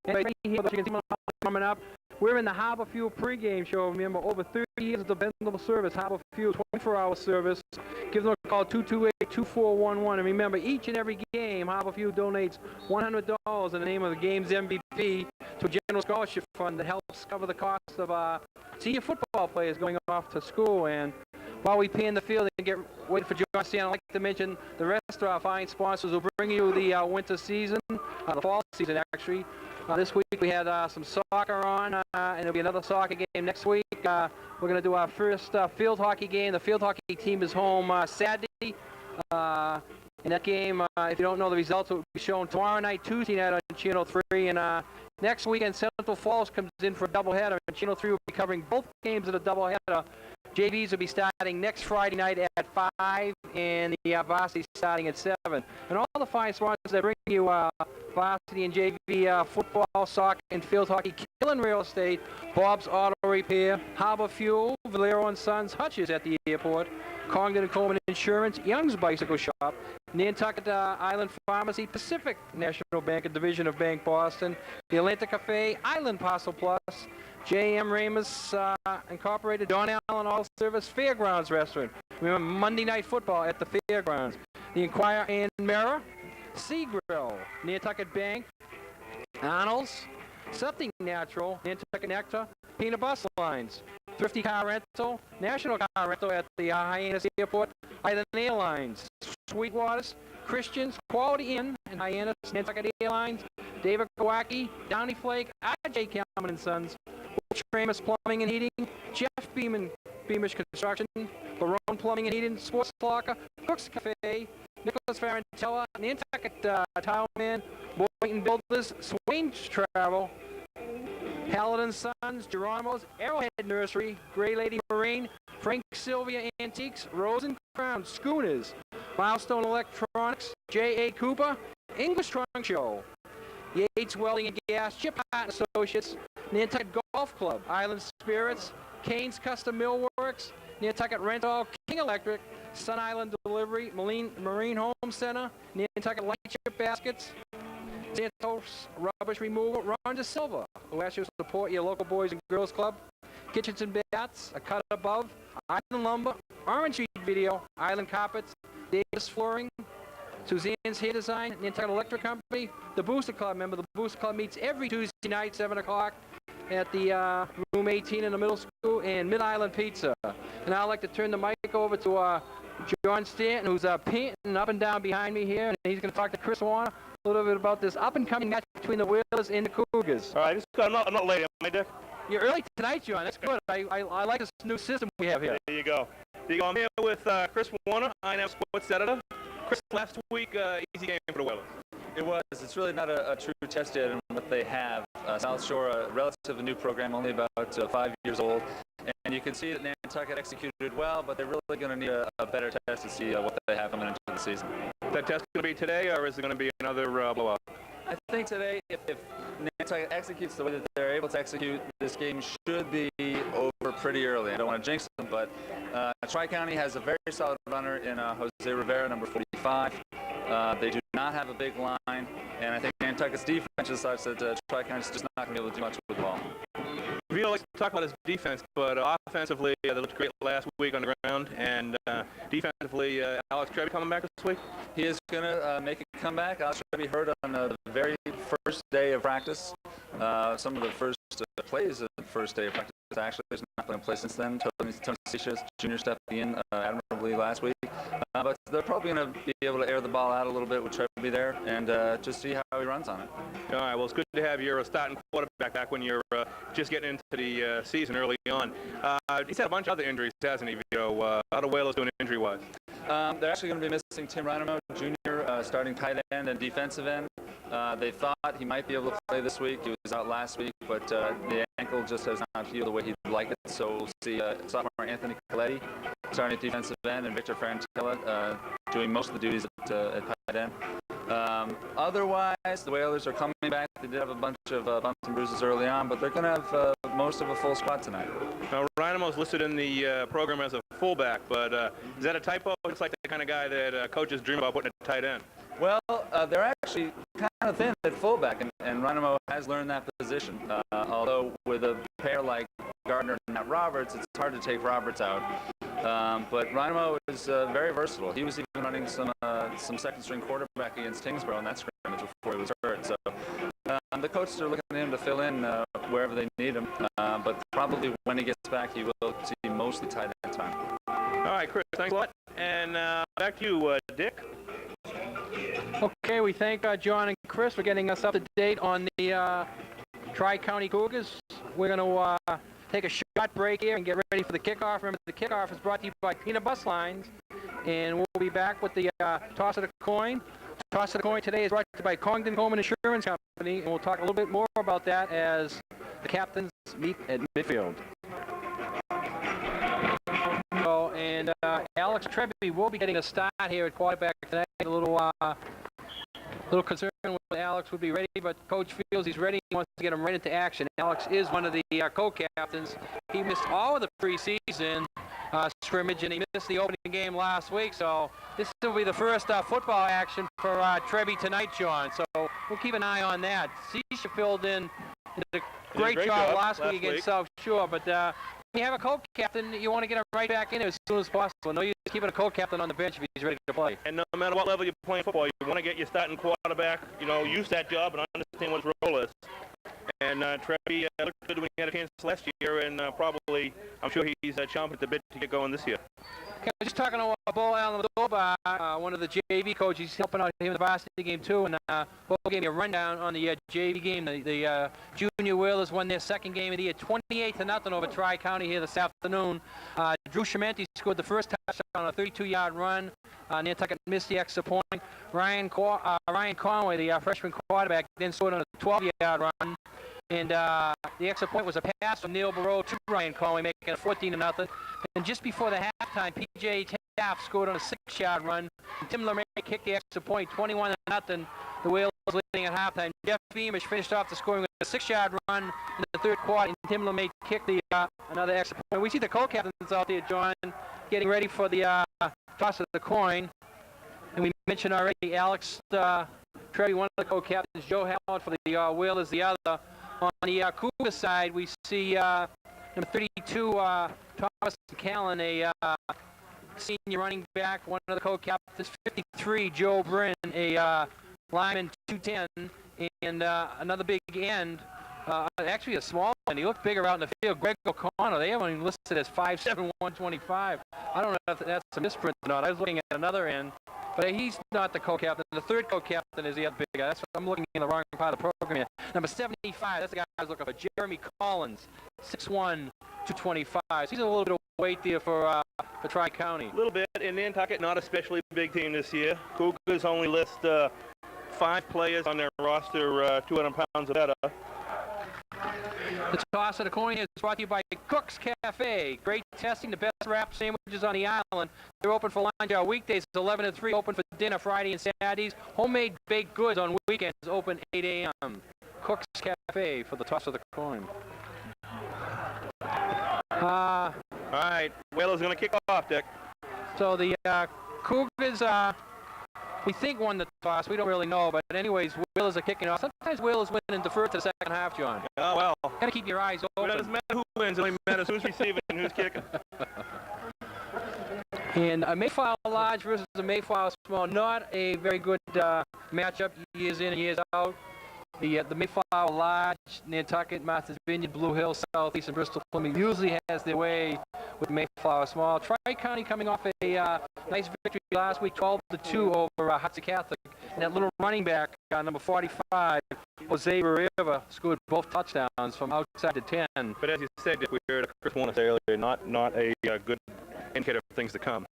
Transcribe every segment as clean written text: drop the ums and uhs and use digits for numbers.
anyway, here, you can see coming up. We're in the Harbor Fuel pregame show. Remember, over 30 years of dependable service. Harbor Fuel, 24-hour service. Give them a call, 228-2411. And remember, each and every game, Harbor Fuel donates $100 in the name of the game's MVP to a general scholarship fund that helps cover the cost of senior football players going off to school. And while we pan the field and wait for John Stan, I'd like to mention the rest of our fine sponsors will bring you the winter season, the fall season actually. This week we had some soccer on, and there'll be another soccer game next week. We're going to do our first field hockey game. The field hockey team is home Saturday. In that game, if you don't know the results, it will be shown tomorrow night, Tuesday night on Channel 3. And next weekend, Central Falls comes in for a doubleheader, and Channel 3 will be covering both games of the doubleheader. JVs will be starting next Friday night at 5, and the varsity starting at 7. And all the fine sponsors that bring you varsity and JV football, soccer, and field hockey, Killen Real Estate, Bob's Auto Repair, Harbor Fuel, Valero & Sons, Hutch's at the airport, Congdon and Coleman Insurance, Young's Bicycle Shop, Nantucket Island Pharmacy, Pacific National Bank, a division of Bank Boston, the Atlanta Cafe, Island Parcel Plus, J.M. Ramus Incorporated, Don Allen Auto Service, Fairgrounds Restaurant. Remember, Monday Night Football at the Fairgrounds. The Inquirer and Mirror, Sea Grill, Nantucket Bank, Arnold's, Something Natural, Nantucket Nectar, Peanut Bus Lines, Thrifty Car Rental, National Car Rental at the Hyannis Airport, Island Airlines, Sweetwaters, Christians, Quality Inn, and Hyannis, Nantucket Airlines, David Kawaki, Downey Flake, R.J. Kelman & Sons, Tramus Plumbing and Heating, Jeff Beamish Construction, Barone Plumbing and Heating, Sports Locker, Cook's Cafe, Nicholas Farentella, Nantucket Tile Man, Boynton Builders, Swain's Travel, Paladin Sons, Geronimo's, Arrowhead Nursery, Gray Lady Marine, Frank Sylvia Antiques, Rose and Crown, Schooners, Milestone Electronics, J.A. Cooper, English Trunk Show, Yates Welding and Gas, Chip Hart Associates, Nantucket Golf Club, Island Spirits, Kane's Custom Millworks, Nantucket Rental, King Electric, Sun Island Delivery, Marine Home Center, Nantucket Lightship Baskets, Santos Rubbish Removal, Ron De Silva, who asks you to support your local Boys and Girls Club, Kitchens and Bats, A Cut Above, Island Lumber, Orange Sheet Video, Island Carpets, Davis Flooring, Suzanne's Hair Design, Nantucket Electric Company, the Booster Club. Remember, the Booster Club meets every Tuesday night, 7 o'clock, at the room 18 in the middle school, and Mid-Island Pizza. And I'd like to turn the mic over to John Stanton, who's painting up and down behind me here, and he's going to talk to Chris Warner a little bit about this up-and-coming match between the Whalers and the Cougars. All right, I'm not late, am I, Dick? You're early tonight, John. That's good. I like this new system we have here. There you go. I'm here with Chris Warner, INM Sports Editor. Chris, last week, easy game for the Whalers. It was. It's really not a true test yet in what they have. South Shore, a relatively new program, only about 5 years old. And you can see that Nantucket executed well, but they're really going to need a better test to see what they have coming into the season. Is that test going to be today, or is it going to be another blowout? I think today, if Nantucket executes the way that they're able to execute, this game should be over pretty early. I don't want to jinx them, but Tri-County has a very solid runner in Jose Rivera, number 45. They do not have a big line, and I think Nantucket's defense is such that Tri-County's just not going to be able to do much with the ball. We don't like to talk about his defense, but offensively, they looked great last week on the ground, and defensively, Alex Trebby coming back this week? He is going to make a comeback. Alex Trebby hurt on the very first day of practice. Some of the first plays of the first day of practice actually has not been in place since then. Tony Sicius Jr. stepped in admirably last week. But they're probably going to be able to air the ball out a little bit with Trebby there and just see how he runs on it. All right, well, it's good to have your starting quarterback back when you're just getting into the season early on. He's had a bunch of other injuries, hasn't he, Vito? How the Whalers doing injury-wise? They're actually going to be missing Tim Reinemo, Jr., starting tight end and defensive end. They thought he might be able to play this week. He was out last week, but the ankle just has not healed the way he'd like it. So we'll see sophomore Anthony Coletti starting at defensive end and Victor Frantella doing most of the duties at tight end. Otherwise, the Whalers are coming back. They did have a bunch of bumps and bruises early on, but they're going to have most of a full squad tonight. Now, Reinemo's listed in the program as a fullback, but is that a typo? It's like the kind of guy that coaches dream about putting at tight end. Well, they're actually kind of thin at fullback, and Rynamo has learned that position. Although with a pair like Gardner and Matt Roberts, it's hard to take Roberts out. But Rynamo is very versatile. He was even running some second-string quarterback against Tingsboro in that scrimmage before he was hurt. So the coaches are looking at him to fill in wherever they need him. But probably when he gets back, he will see mostly tight end time. All right, Chris, thanks a lot. And back to you, Dick. Okay, we thank John and Chris for getting us up to date on the Tri-County Cougars. We're going to take a short break here and get ready for the kickoff. Remember, the kickoff is brought to you by Peanut Bus Lines, and we'll be back with the toss of the coin. Toss of the coin today is brought to you by Congdon Home and Insurance Company, and we'll talk a little bit more about that as the captains meet at midfield. So, and Alex Trebby will be getting a start here at quarterback tonight. A little concern with Alex would be ready, but coach feels he's ready. He wants to get him right into action. Alex is one of the co-captains. He missed all of the preseason scrimmage, and he missed the opening game last week. So this will be the first football action for Trebby tonight, John. So we'll keep an eye on that. Seisha filled in, did a great job last week against South Shore, but when you have a co-captain, you want to get him right back in there as soon as possible. No use keeping a co-captain on the bench if he's ready to play. And no matter what level you're playing football, you want to get your starting quarterback, use that job and understand what his role is. And Trebby looked good when he had a chance last year, and probably, I'm sure he's chomping at the bit to get going this year. Okay, I was just talking to Bo Allen, one of the JV coaches. He's helping out him in the varsity game too, and Bo gave me a rundown on the JV game. The junior Whalers won their second game of the year, 28-0 over Tri-County here this afternoon. Drew Schimenti scored the first touchdown on a 32-yard run. Nantucket missed the extra point. Ryan Conway, the freshman quarterback, then scored on a 12-yard run. And the extra point was a pass from Neil Barreau to Ryan Conway, making it 14-0. And just before the halftime, P.J. Taft scored on a 6-yard run. And Tim LeMay kicked the extra point, 21-0. The Whalers leading at halftime. Jeff Beamish finished off the scoring with a 6-yard run in the third quarter, and Tim LeMay kicked the another extra point. We see the co-captains out there, John, getting ready for the toss of the coin. And we mentioned already Alex Trebby, one of the co-captains, Joe Howard for the Whalers, the other. On the Cougar side, we see number 32, Thomas Callan, a senior running back, one of the co-captains, 53, Joe Bryn, a lineman, 210, and another big end, actually a small end. He looked bigger out in the field. Greg O'Connor, they have him listed as 5'7", 125. I don't know if that's a misprint or not. I was looking at another end. But he's not the co-captain. The third co-captain is the other big guy. That's what I'm looking in the wrong part of the program here. Number 75, that's the guy I was looking for. Jeremy Collins, 6'1", 225. So he's a little bit of weight there for Tri-County. A little bit. In Nantucket, not especially big team this year. Cougars only list 5 players on their roster 200 pounds or better. The toss of the coin is brought to you by Cook's Cafe. Great testing, the best wrap sandwiches on the island. They're open for lunch weekdays, 11 to 3, open for dinner Friday and Saturdays. Homemade baked goods on weekends, open 8 a.m. Cook's Cafe for the toss of the coin. All right, Whalers going to kick off, Dick. So the Cougars, we think won the toss. We don't really know, but anyways, Whalers are kicking off. Sometimes Whalers win and defer to the second half, John. Oh, well. Got to keep your eyes open. It doesn't matter who wins. It only matters who's receiving and who's kicking. And a Mayflower Large versus a Mayflower Small, not a very good matchup years in and years out. The Mayflower Large, Nantucket, Martha's Vineyard, Blue Hill, Southeast, and Bristol Plymouth usually has their way with Mayflower Small. Tri-County coming off a nice victory last week, 12-2 over Hudson Catholic. And that little running back, number 45, Jose Riva, scored both touchdowns from outside the 10. But as you said, we heard Chris Warner say earlier, not a good indicator of things to come.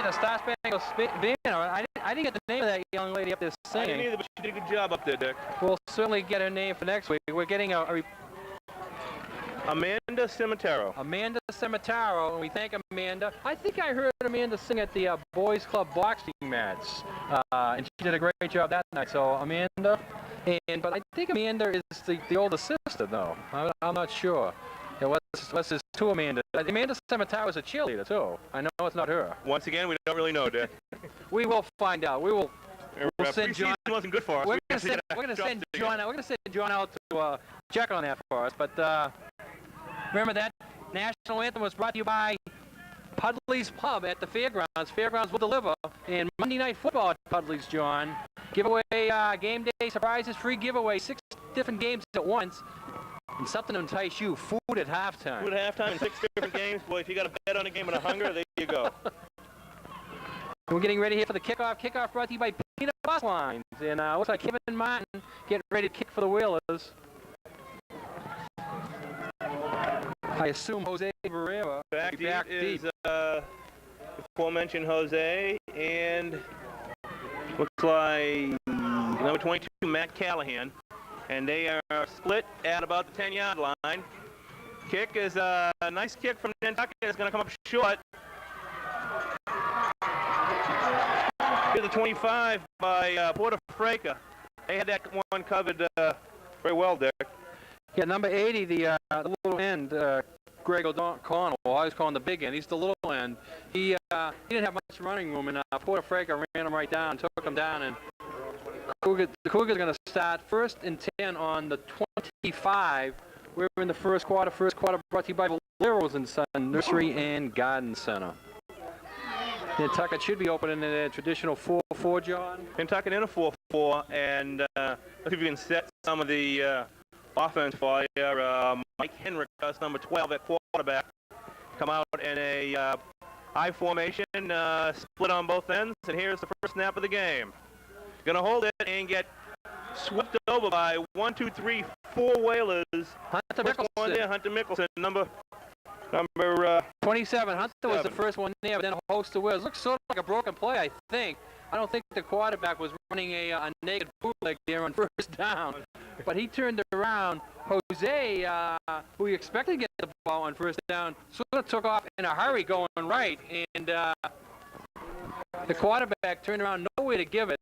the Star Spangled Banner. I didn't get the name of that young lady up there I didn't singing. either, but you did a good job up there, Dick. We'll certainly get her name for next week. We're getting Amanda Cimitaro. Amanda Cimitaro, and we thank Amanda. I think I heard Amanda sing at the Boys Club boxing match, and she did a great job that night. So Amanda, but I think Amanda is the older sister, though. I'm not sure. There's two Amanda. Amanda Cimitaro is a cheerleader too. I know it's not her. Once again, we don't really know, Dick. We will find out. We'll send John. Wasn't good for us. We're gonna send John out. We're gonna send John out to check on that for us. But remember that national anthem was brought to you by Pudley's Pub at the fairgrounds. Fairgrounds will deliver. And Monday Night Football at Pudley's, John. Giveaway, game day surprises, free giveaway, 6 different games at once. And something to entice you, food at halftime. Food at halftime and 6 different games. Boy, if you got a bet on a game and a hunger, there you go. We're getting ready here for the kickoff. Kickoff brought to you by Peanut Bus Lines. And looks like Kevin Martin getting ready to kick for the Whalers. I assume Jose Barrera. Back deep is aforementioned Jose, and looks like number 22, Matt Callahan. And they are split at about the 10-yard line. Kick is a nice kick from Nantucket. It's going to come up short. Here's the 25 by Porter Fraker. They had that one covered very well, Dick. Yeah, number 80, the little end, Greg O'Connell. I always call him the big end. He's the little end. He didn't have much running room, and Porter Fraker ran him right down, took him down, and the Cougars are going to start 1st and 10 on the 25. We're in the first quarter. First quarter brought to you by Valero's and Son Nursery and Garden Center. Nantucket should be opening in a traditional 4-4, John. Nantucket in a 4-4, and let's see if we can set some of the offense for you. Mike Henrik, number 12 at quarterback, come out in a I formation, split on both ends, and here's the first snap of the game. Gonna hold it and get swept over by 1, 2, 3, 4 Whalers. Hunter Mickelson. Hunter Mickelson, number 27. Hunter was the first one there, but then a host of Whalers. Looks sort of like a broken play, I think. I don't think the quarterback was running a naked bootleg there on first down, but he turned around. Jose, who you expected to get the ball on first down, sort of took off in a hurry going right, and the quarterback turned around, nowhere to give it.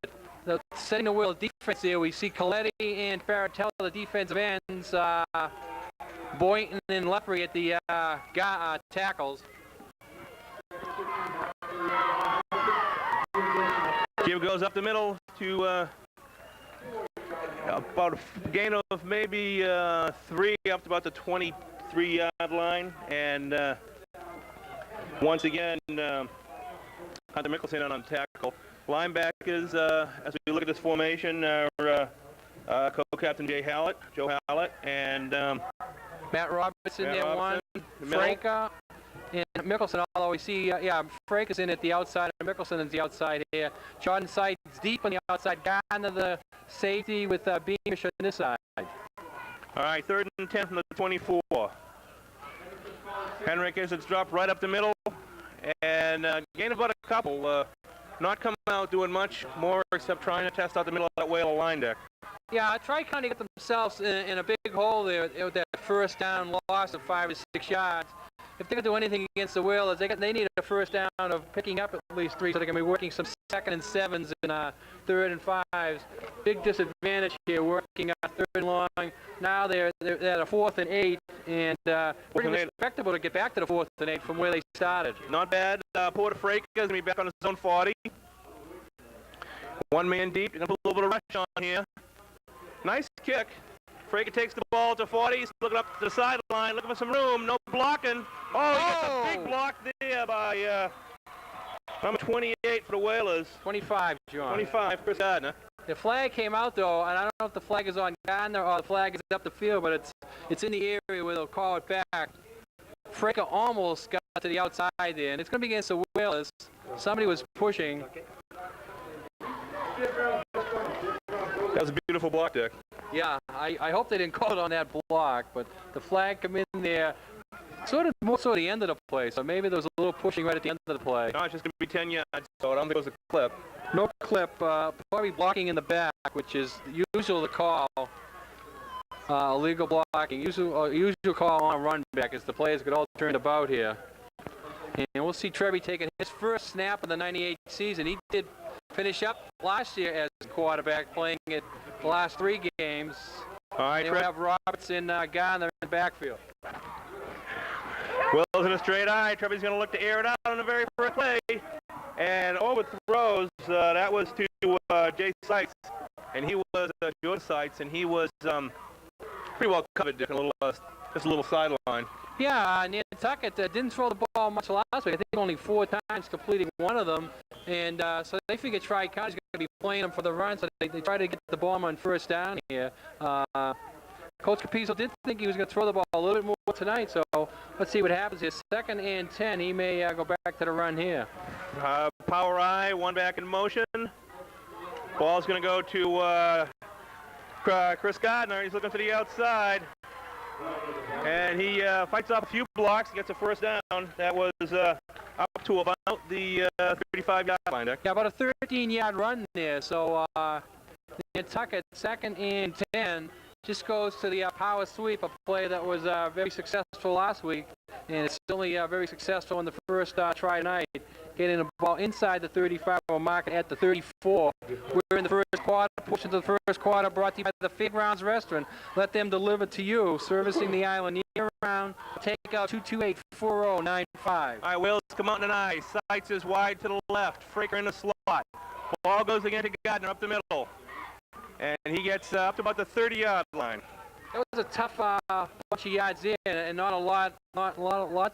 Setting the Wheel defense there, we see Coletti and Faratello, the defensive ends, Boynton and Lepre at the tackles. Give goes up the middle to about a gain of maybe 3 up to about the 23-yard line, and once again Hunter Mickelson on tackle. Linebackers, as we look at this formation, are co-captain Joe Hallett, and Matt Robertson there, one. Franca and Mickelson, although we see, Franca's in at the outside, and Mickelson is the outside here. Jordan Sides deep on the outside, Gardner the safety with Beamish on this side. All right, 3rd and 10 from the 24. Henrik is dropped right up the middle, and gain about a couple. Not coming out doing much more except trying to test out the middle of that Whaler line deck. Yeah, try kind of get themselves in a big hole there with that first down loss of 5 or 6 yards. If they're going to do anything against the Whalers, they need a first down of picking up at least 3, so they're going to be working some 2nd and 7s and 3rd and 5s. Big disadvantage here, working on 3rd and long. Now they're at a 4th and 8, and pretty respectable to get back to the 4th and 8 from where they started. Not bad. Porter Fraker is going to be back on his own 40. 1 man deep. Going to put a little bit of rush on here. Nice kick. Fraker takes the ball to 40. He's looking up to the sideline, looking for some room. No blocking. Oh, he gets a big block there by number 28 for the Whalers. 25, John. 25, Chris Gardner. The flag came out, though, and I don't know if the flag is on Gardner or the flag is up the field, but it's in the area where they'll call it back. Fraker almost got to the outside there, and it's going to be against the Whalers. Somebody was pushing. That was a beautiful block, Dick. Yeah, I hope they didn't call it on that block, but the flag come in there. Sort of more so the end of the play, so maybe there was a little pushing right at the end of the play. No, it's just going to be 10 yards, so I don't think it was a clip. No clip, probably blocking in the back, which is usually the call. Illegal blocking, usual call on a run back as the players get all turned about here. And we'll see Trevi taking his first snap of the 98 season. He did finish up last year as a quarterback, playing it the last 3 games. All right, we have Roberts and Gardner in the backfield. Wills in a straight eye. Trevi's going to look to air it out on the very first play. And overthrows. That was to Jay Sykes. And he was George Sykes, and he was pretty well covered, Dick, just a little sideline. Yeah, Nantucket didn't throw the ball much last week. I think only 4 times, completing one of them. And so they figured Tri-County's going to be playing them for the run, so they try to get the ball on first down here. Coach Capizzo did think he was going to throw the ball a little bit more tonight, so let's see what happens here. 2nd and 10, he may go back to the run here. Power eye, one back in motion. Ball's going to go to Chris Gardner. He's looking to the outside. And he fights off a few blocks, gets a first down. That was up to about the 35-yard line, Dick. Yeah, about a 13-yard run there. So Nantucket, 2nd and 10, just goes to the power sweep, a play that was very successful last week. And it's certainly very successful in the first try tonight. Getting the ball inside the 35, or marking at the 34. We're in the first quarter, pushing to the first quarter, brought to you by the Fairgrounds Restaurant. Let them deliver to you, servicing the island year-round. Take out 228-4095. All right, Wills come out in an eye. Sights is wide to the left. Fraker in the slot. Ball goes again to Gardner up the middle. And he gets up to about the 30-yard line. It was a tough bunch of yards in, and not a lot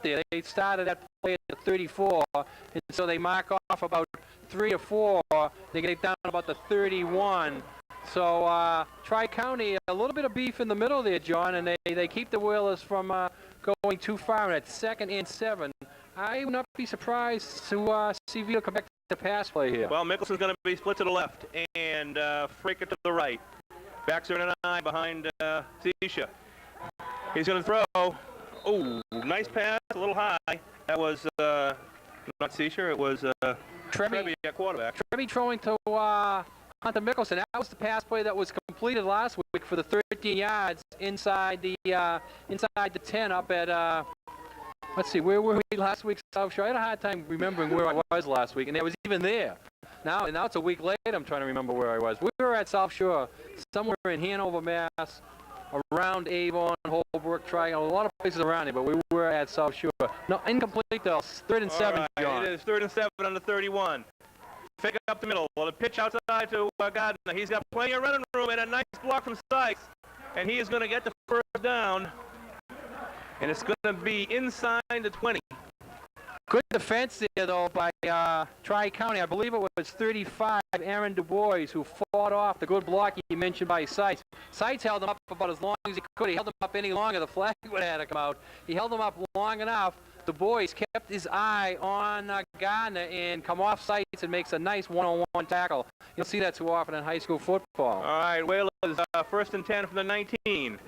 there. They started that play at the 34, and so they mark off about 3 or 4. They get down about the 31. So Tri-County, a little bit of beef in the middle there, John, and they keep the Whalers from going too far at 2nd and 7. I would not be surprised to see Vito come back to the pass play here. Well, Mickelson's going to be split to the left, and Fraker to the right. Backs are in an eye behind Zisha. He's going to throw. Oh, nice pass, a little high. That was not Zisha, it was Trevi at quarterback. Trevi throwing to Hunter Mickelson. That was the pass play that was completed last week for the 13 yards inside the 10 up at, let's see, where were we last week? South Shore. I had a hard time remembering where I was last week, and I was even there. Now it's a week later, I'm trying to remember where I was. We were at South Shore, somewhere in Hanover, Mass, around Avon, Holbrook, Triangle, a lot of places around here, but we were at South Shore. No, incomplete though, 3rd and 7, right, John. It is 3rd and 7 on the 31. Fake up the middle. Well, the pitch outside to Gardner. He's got plenty of running room and a nice block from Sykes, and he is going to get the first down, and it's going to be inside the 20. Good defense there, though, by Tri-County. I believe it was 35, Aaron DuBois, who fought off the good block he mentioned by Sites. Sites held him up about as long as he could. He held him up any longer. The flag would have had to come out. He held him up long enough. DuBois kept his eye on Gardner and come off Sites and makes a nice one-on-one tackle. You'll see that too often in high school football. All right, Whalers, 1st and 10 from the 19.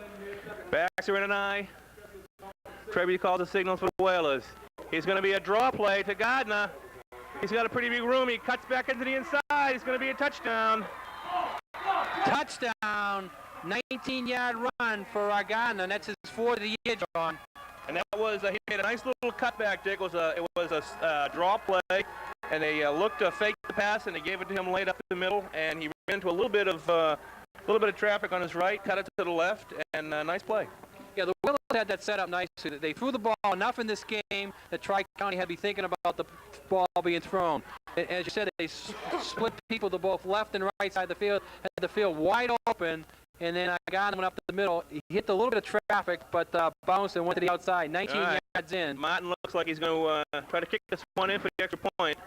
Backs are in an eye. Trevi calls the signals for the Whalers. He's going to be a draw play to Gardner. He's got a pretty big room. He cuts back into the inside. It's going to be a touchdown. Touchdown. 19-yard run for Gardner. That's his 4th of the year, John. And that was, he made a nice little cutback, Dick. It was a draw play, and they looked to fake the pass, and they gave it to him late up the middle, and he ran into a little bit of traffic on his right, cut it to the left, and nice play. Yeah, the Whalers had that set up nicely. They threw the ball enough in this game that Tri-County had to be thinking about the ball being thrown. As you said, they split people to both left and right side of the field, had the field wide open, and then Gardner went up the middle. He hit a little bit of traffic, but bounced and went to the outside. 19 yards in. Martin looks like he's going to try to kick this one in for the extra point.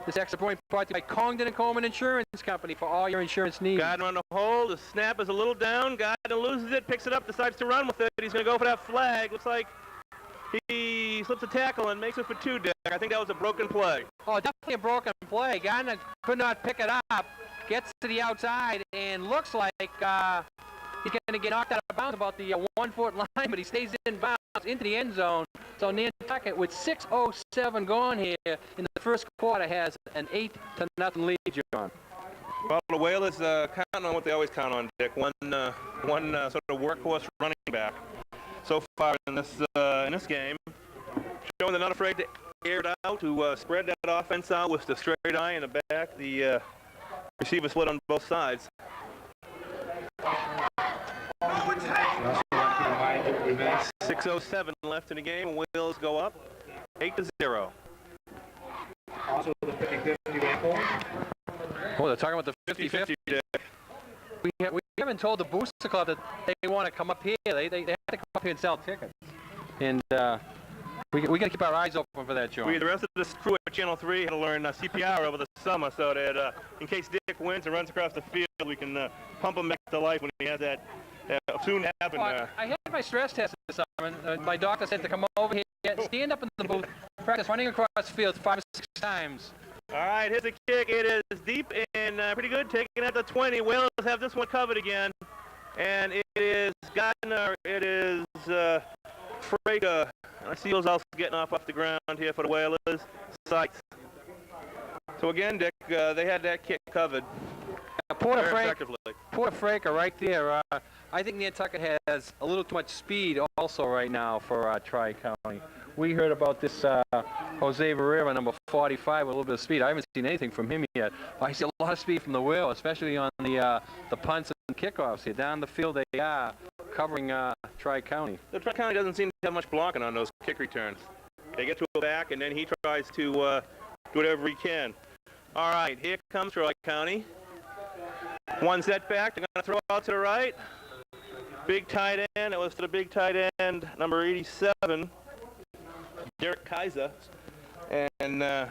This extra point brought to you by Congdon & Coleman Insurance Company for all your insurance needs. Gardner on the hold. The snap is a little down. Gardner loses it, picks it up, decides to run with it. He's going to go for that flag. Looks like he slips a tackle and makes it for 2, Dick. I think that was a broken play. Oh, definitely a broken play. Gardner could not pick it up. Gets to the outside and looks like He's going to get knocked out of bounds about the 1-foot line, but he stays in bounds into the end zone. So Nantucket, with 6:07 gone here in the first quarter, has an 8-0 lead, John. Well, the Whalers counting on what they always count on, Dick. One sort of workhorse running back so far in this game, showing they're not afraid to air it out, to spread that offense out with the straight eye in the back. The receiver split on both sides. 6:07 left in the game. Wheels go up 8-0. Also the 50-50 ankle. Oh, they're talking about the 50-50. We haven't told the Booster Club that they want to come up here. They have to come up here and sell tickets. And we got to keep our eyes open for that, John. The rest of this crew at Channel 3 had to learn CPR over the summer so that in case Dick wins and runs across the field, we can pump him back to life when he has that soon happen. I had my stress test this summer. My doctor said to come over here, stand up in the booth, practice running across the field 5 or 6 times. All right, here's the kick. It is deep and pretty good, taking at the 20. Wales have this one covered again. And it is Gardner, it is Fraker. I see those also getting off the ground here for the Whalers. Sykes. So again, Dick, they had that kick covered. Porter Fraker right there. I think Nantucket has a little too much speed also right now for Tri-County. We heard about this Jose Barrera, number 45, with a little bit of speed. I haven't seen anything from him yet. I see a lot of speed from the wheel, especially on the punts and kickoffs here. Down the field they are covering Tri-County. The Tri-County doesn't seem to have much blocking on those kick returns. They get to a back, and then he tries to do whatever he can. All right, here comes Tri-County. One setback. They're going to throw out to the right. Big tight end. It was to the big tight end, number 87, Derek Kaiser. And that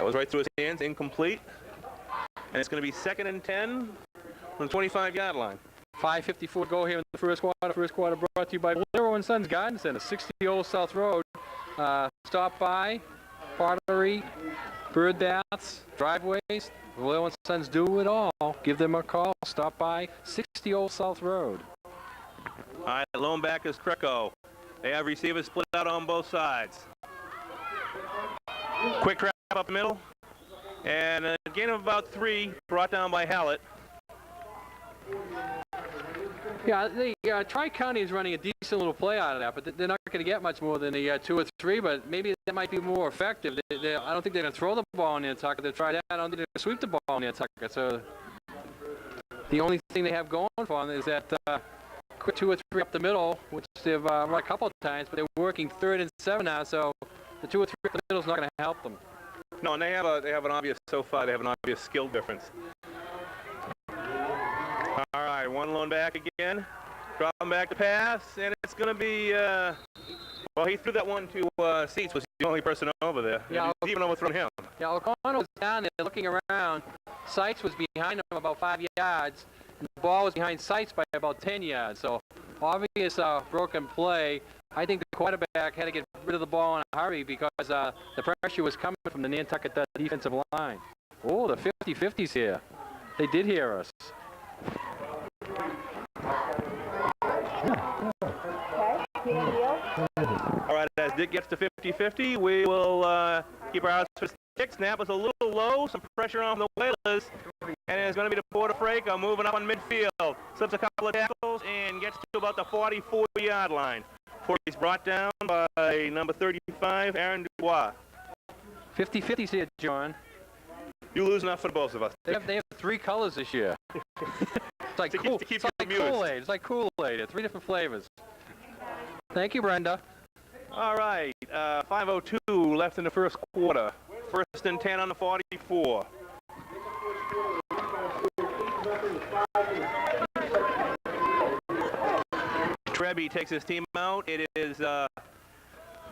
was right through his hands, incomplete. And it's going to be 2nd and 10 from the 25-yard line. 5:54 to go here in the first quarter. First quarter brought to you by Bolero & Sons Garden Center, 60 Old South Road. Stop by, pottery, bird baths, driveways. Bolero & Sons do it all. Give them a call. Stop by, 60 Old South Road. All right, lone back is Kreco. They have receivers split out on both sides. Quick trap up the middle. And a gain of about 3, brought down by Hallett. Yeah, the Tri-County is running a decent little play out of that, but they're not going to get much more than a 2 or 3, but maybe that might be more effective. I don't think they're going to throw the ball in Nantucket. They'll try that. I don't think they're going to sweep the ball in Nantucket. So the only thing they have going for them is that quick 2 or 3 up the middle, which they've run a couple of times, but they're working 3rd and 7 now, so the 2 or 3 up the middle is not going to help them. No, and they have an obvious, so far, they have an obvious skill difference. All right, one lone back again. Drop him back to pass, and it's going to be, well, he threw that one to Seats, was the only person over there. Yeah, he's even overthrown him. Yeah, O'Connell was down there looking around. Seitz was behind him about 5 yards, and the ball was behind Seitz by about 10 yards. So obvious broken play. I think the quarterback had to get rid of the ball in a hurry because the pressure was coming from the Nantucket defensive line. Oh, the 50-50s here. They did hear us. All right, as Dick gets to 50-50, we will keep our eyes for stick. Snap was a little low, some pressure on the Whalers, and it's going to be the Porter Fraker moving up on midfield. Slips a couple of tackles and gets to about the 44-yard line. He's brought down by number 35, Aaron Dubois. 50-50s here, John. You lose enough for both of us. They have 3 colors this year. It's like Kool-Aid. It's like Kool-Aid. 3 different flavors. Thank you, Brenda. All right, 5:02 left in the first quarter. 1st and 10 on the 44. Trebby takes his team out. It is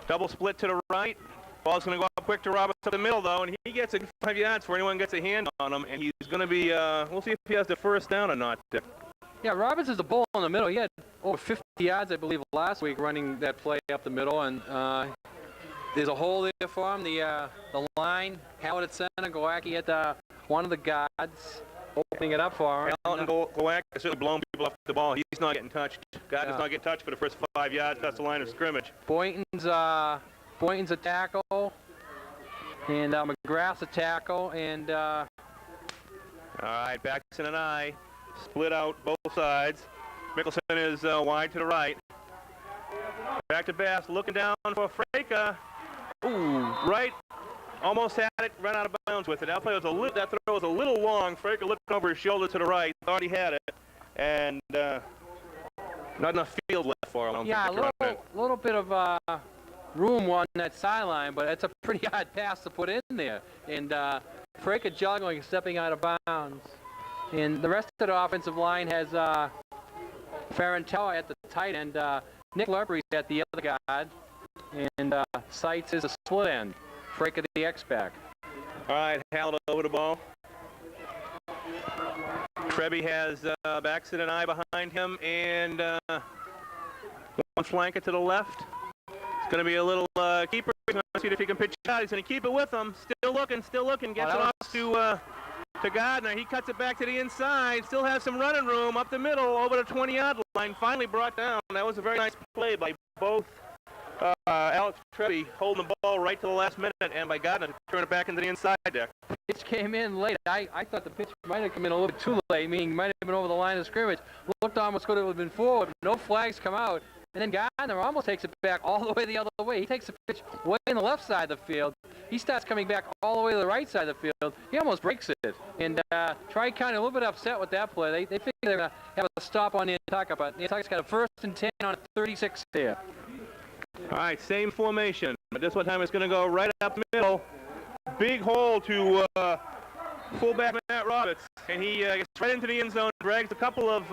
double split to the right. Ball's going to go up quick to Roberts to the middle, though, and he gets 5 yards before anyone gets a hand on him, and he's going to be, we'll see if he has the first down or not. Yeah, Roberts is the bull in the middle. He had over 50 yards, I believe, last week running that play up the middle, and there's a hole there for him. The line, Howard at center, Glowacki at one of the guards. opening it up for him. Allen Glowacki is certainly blowing people off the ball. He's not getting touched. Gardner's not getting touched for the first 5 yards. That's the line of scrimmage. Boynton's a tackle, and McGrath's a tackle, and all right, Baxton and I split out both sides. Mickelson is wide to the right. Back to Bass, looking down for Freka. Ooh, right. Almost had it, ran out of bounds with it. That throw was a little long. Freka looked over his shoulder to the right, thought he had it, and not enough field left for him. Yeah, a little bit of room on that sideline, but it's a pretty hard pass to put in there. And Freka juggling, stepping out of bounds. And the rest of the offensive line has Ferrantella at the tight end, Nick Lerbery's at the other guard, and Seitz is a split end. Freka the X-back. All right, Hallett over the ball. Trebby has Baxton and I behind him, and one flanker to the left. It's going to be a little keeper. He's going to see if he can pitch out. He's going to keep it with him. Still looking. Gets it off to Gardner. He cuts it back to the inside. Still has some running room up the middle over the 20-yard line. Finally brought down. That was a very nice play by both Alex Trebby holding the ball right to the last minute, and by Gardner to turn it back into the inside deck. Pitch came in late. I thought the pitch might have come in a little bit too late, meaning might have been over the line of scrimmage. Looked almost could have been forward. No flags come out. And then Gardner almost takes it back all the way the other way. He takes the pitch way in the left side of the field. He starts coming back all the way to the right side of the field. He almost breaks it. And Tri-County a little bit upset with that play. They figure they're going to have a stop on Nantucket, but Nantucket's got a 1st and 10 on 36 there. All right, same formation, but this one time it's going to go right up the middle. Big hole to fullback Matt Roberts, and he gets right into the end zone, drags a couple of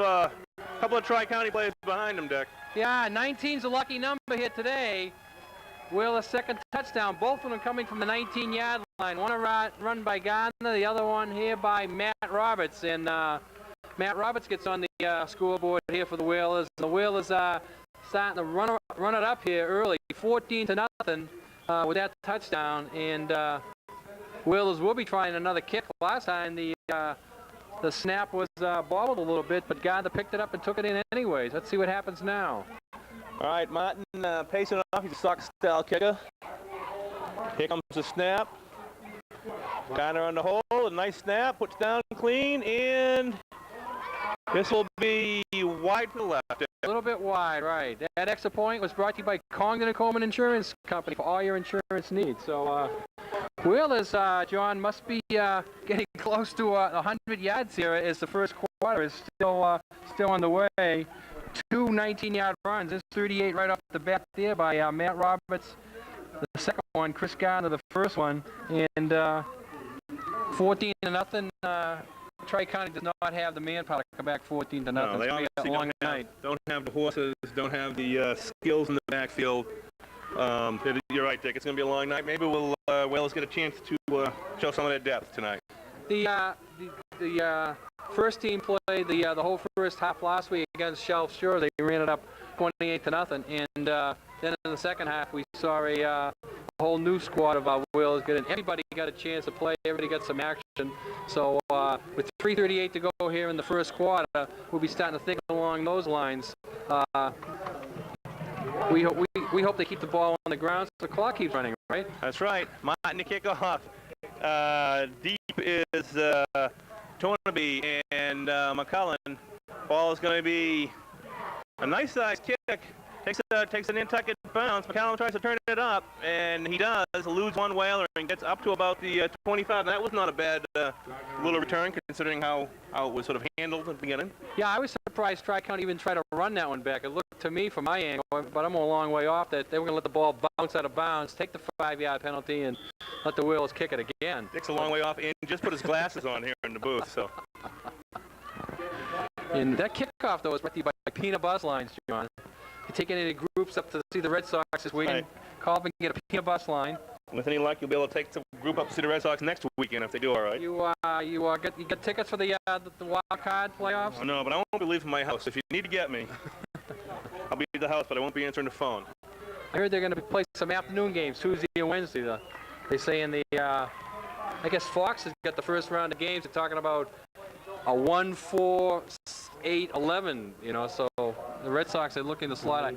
Tri-County players behind him, Dick. Yeah, 19's a lucky number here today. Wheeler's second touchdown, both of them coming from the 19-yard line. One run by Gardner, the other one here by Matt Roberts, and Matt Roberts gets on the scoreboard here for the Whalers. The Whalers starting to run it up here early, 14-0 with that touchdown, and Whalers will be trying another kick. Last time the snap was bobbled a little bit, but Gardner picked it up and took it in anyways. Let's see what happens now. All right, Martin pacing it off. He's a sock-style kicker. Here comes the snap. Gardner on the hole, a nice snap, puts down clean, and this will be wide to the left. A little bit wide, right. That extra point was brought to you by Congdon & Coleman Insurance Company for all your insurance needs. So Whalers, John, must be getting close to 100 yards here as the first quarter is still on the way. 2 19-yard runs. There's 38 right off the bat there by Matt Roberts. The second one, Chris Gardner, the first one. And 14-0. Tri-County does not have the manpower to come back 14-0. No, they obviously don't have the horses, don't have the skills in the backfield. You're right, Dick. It's going to be a long night. Maybe Whalers get a chance to show some of their depth tonight. The first team played the whole first half last week against Shelf Shore. They ran it up 28-0, and then in the second half we saw a whole new squad of our Whalers get in. Everybody got a chance to play. Everybody got some action. So with 3:38 to go here in the first quarter, we'll be starting to think along those lines. We hope they keep the ball on the ground so the clock keeps running, right? That's right. Martin to kick off. Deep is Tornaby and McCullen. Ball is going to be a nice size kick. Takes a Nantucket bounce. McCallum tries to turn it up, and he does. Eludes one Whaler and gets up to about the 25. That was not a bad little return, considering how it was sort of handled at the beginning. Yeah, I was surprised Tri-County even tried to run that one back. It looked to me from my angle, but I'm a long way off, that they were going to let the ball bounce out of bounds, take the 5-yard penalty, and let the Whalers kick it again. Dick's a long way off, and just put his glasses on here in the booth. So. And that kickoff, though, was brought to you by Peanut Buzz Lines, John. You take any groups up to see the Red Sox this weekend, right. Call up and get a Peanut Bus line. With any luck, you'll be able to take the group up to see the Red Sox next weekend if they do all right. You get tickets for the wild card playoffs? Oh, no, but I won't be leaving my house. If you need to get me, I'll be at the house, but I won't be answering the phone. I heard they're going to play some afternoon games Tuesday and Wednesday. They say in the, I guess Fox has got the first round of games. They're talking about a 1-4-8-11. You know, so the Red Sox are looking to slot at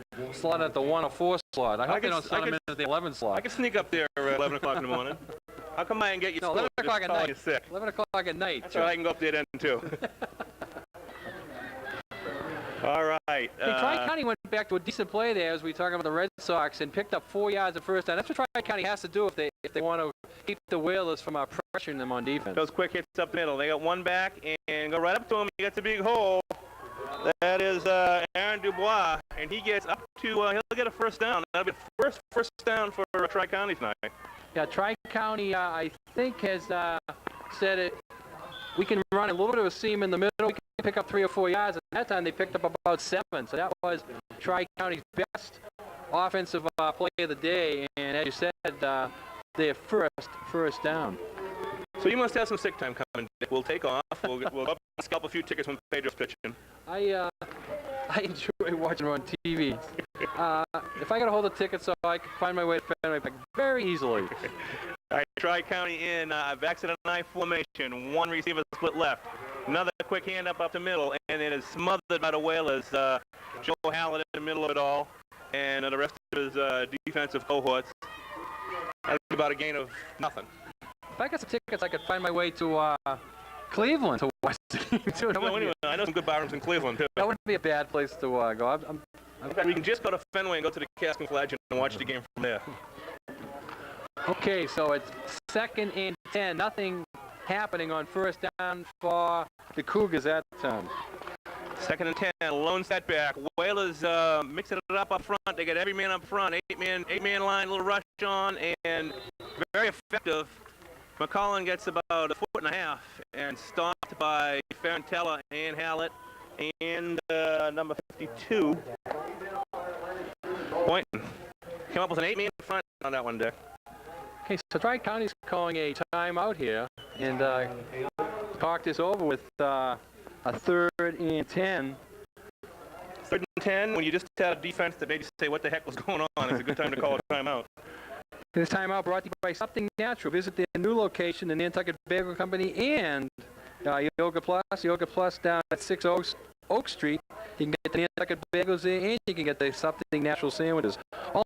the 1 or 4 slot. I hope they don't send him in at the 11 slot. I can sneak up there at 11 o'clock in the morning. I'll come by and get you. No, 11 o'clock at night. 11 o'clock at night. That's all right, I can go up there then too. All right. Hey, Tri-County went back to a decent play there as we talking about the Red Sox and picked up 4 yards at first down. That's what Tri-County has to do if they want to keep the Whalers from pressuring them on defense. Those quick hits up the middle. They got one back and go right up to him. He gets a big hole. That is Aaron Dubois, and he gets up to, he'll get a first down. That'll be the first down for Tri-County tonight. Yeah, Tri-County, I think, has said it. We can run a little bit of a seam in the middle. We can pick up 3 or 4 yards. And that time they picked up about 7. So that was Tri-County's best offensive play of the day. And as you said, their first down. So you must have some sick time coming, Dick. We'll take off. We'll go up and scalp a few tickets when Pedro's pitching. I enjoy watching her on TV. If I got a hold of tickets, so I can find my way to Fenway Park very easily. All right, Tri-County in backs at an I formation. One receiver split left. Another quick hand up the middle, and it is smothered by the Whalers. Joe Hallett in the middle of it all, and the rest of his defensive cohorts. That's about a gain of nothing. If I got some tickets, I could find my way to Cleveland to watch the game too. I know some good barrooms in Cleveland too. That wouldn't be a bad place to go. We can just go to Fenway and go to the Cask and Flagon and watch the game from there. Okay, so it's 2nd and 10. Nothing happening on first down for the Cougars that time. 2nd and 10, lone setback. Whalers mixing it up front. They get every man up front. Eight-man line, little rush on, and very effective. McCollum gets about 1.5 feet and stopped by Ferentella and Hallett and number 52. Boynton came up with an 8-man front on that one, Dick. Okay, so Tri-County's calling a timeout here, and talk this over with a 3rd and 10. 3rd and 10, when you just had a defense that made you say, what the heck was going on? It's a good time to call a timeout. This timeout brought to you by Something Natural. Visit their new location, the Nantucket Bagel Company, and Yoga Plus down at 6 Oak Street. You can get the Nantucket bagels there, and you can get the Something Natural sandwiches.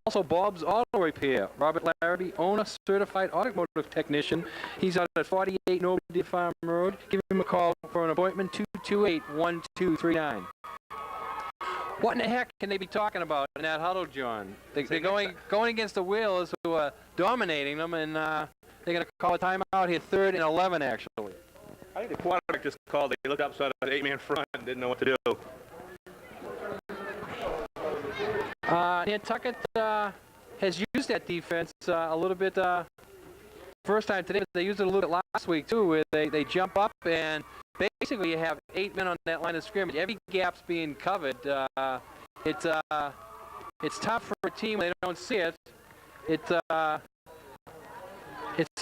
Also, Bob's Auto Repair. Robert Larrabee, owner, certified automotive technician. He's out at 48 Noble Deer Farm Road. Give him a call for an appointment, 228-1239. What in the heck can they be talking about in that huddle, John? They're going against the Whalers, who are dominating them, and they're going to call a timeout here, 3rd and 11, actually. I think the quarterback just called. They looked upside an 8-man front and didn't know what to do. Nantucket has used that defense a little bit first time today, but they used it a little bit last week, too, where they jump up and basically you have 8 men on that line of scrimmage. Every gap's being covered. It's tough for a team when they don't see it. It's a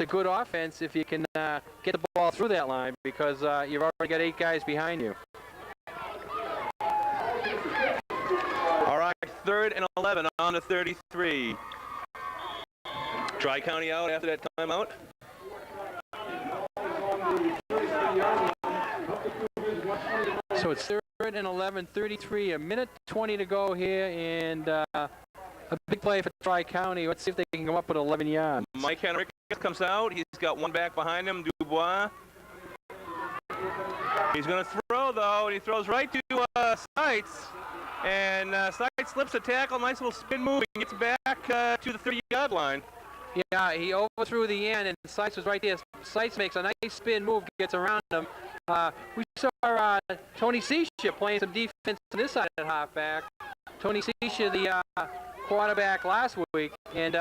good offense if you can get the ball through that line, because you've already got 8 guys behind you. All right, 3rd and 11 on the 33. Tri-County out after that timeout. So it's 3rd and 11, 33, a minute 20 to go here, and a big play for Tri-County. Let's see if they can come up with 11 yards. Mike Henriquez comes out. He's got one back behind him, Dubois. He's going to throw, though, and he throws right to Seitz. And Seitz slips a tackle, nice little spin move, and gets back to the 30-yard line. Yeah, he overthrew the end, and Seitz was right there. Seitz makes a nice spin move, gets around him. We saw Tony Seisha playing some defense on this side at halfback. Tony Seisha, the quarterback last week, and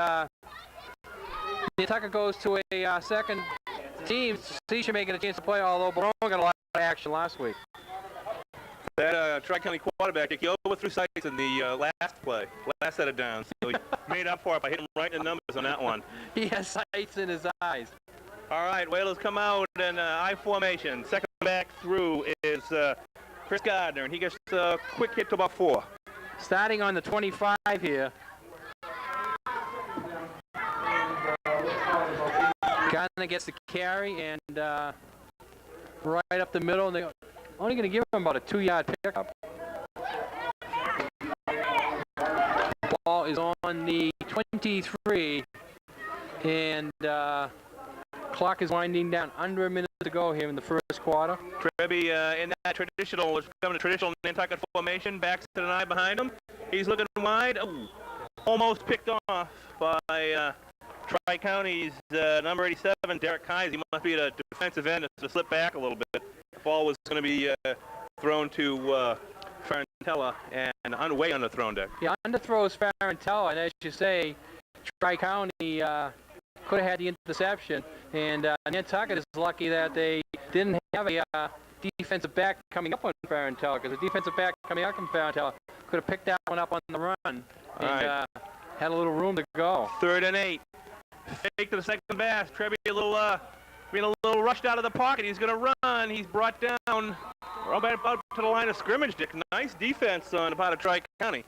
Nantucket goes to a second team. Seisha making a chance to play, although Barone got a lot of action last week. That Tri-County quarterback, he overthrew Seitz in the last set of downs. So he made up for it by hitting right in the numbers on that one. He has Seitz in his eyes. All right, Whalers come out in I formation. Second back through is Chris Gardner, and he gets a quick hit to about 4. Starting on the 25 here. Gardner gets the carry, and right up the middle, and only going to give him about a 2-yard pickup. Ball is on the 23, and clock is winding down. Under a minute to go here in the first quarter. Trebi in that traditional, Nantucket formation, backs to the 9 behind him. He's looking wide. Ooh, almost picked off by Tri-County's number 87, Derek Keyes. He must be at a defensive end to slip back a little bit. The ball was going to be thrown to Farentella and way underthrown deck. Yeah, underthrows Farentella, and as you say, Tri-County could have had the interception, and Nantucket is lucky that they didn't have a defensive back coming up on Farentella, because the defensive back coming up on Farentella could have picked that one up on the run and had a little room to go. 3rd and 8. Fake to the second pass. Trebi being a little rushed out of the pocket. He's going to run. He's brought down about to the line of scrimmage, Dick. Nice defense on the part of Tri-County.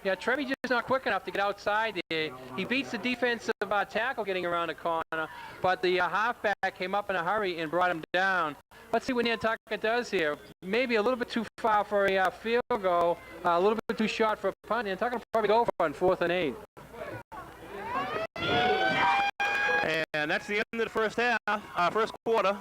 Yeah, Trevi just not quick enough to get outside there. He beats the defensive tackle getting around the corner, but the halfback came up in a hurry and brought him down. Let's see what Nantucket does here. Maybe a little bit too far for a field goal, a little bit too short for a punt. Nantucket will probably go for it on 4th and 8. And that's the end of the first half, first quarter.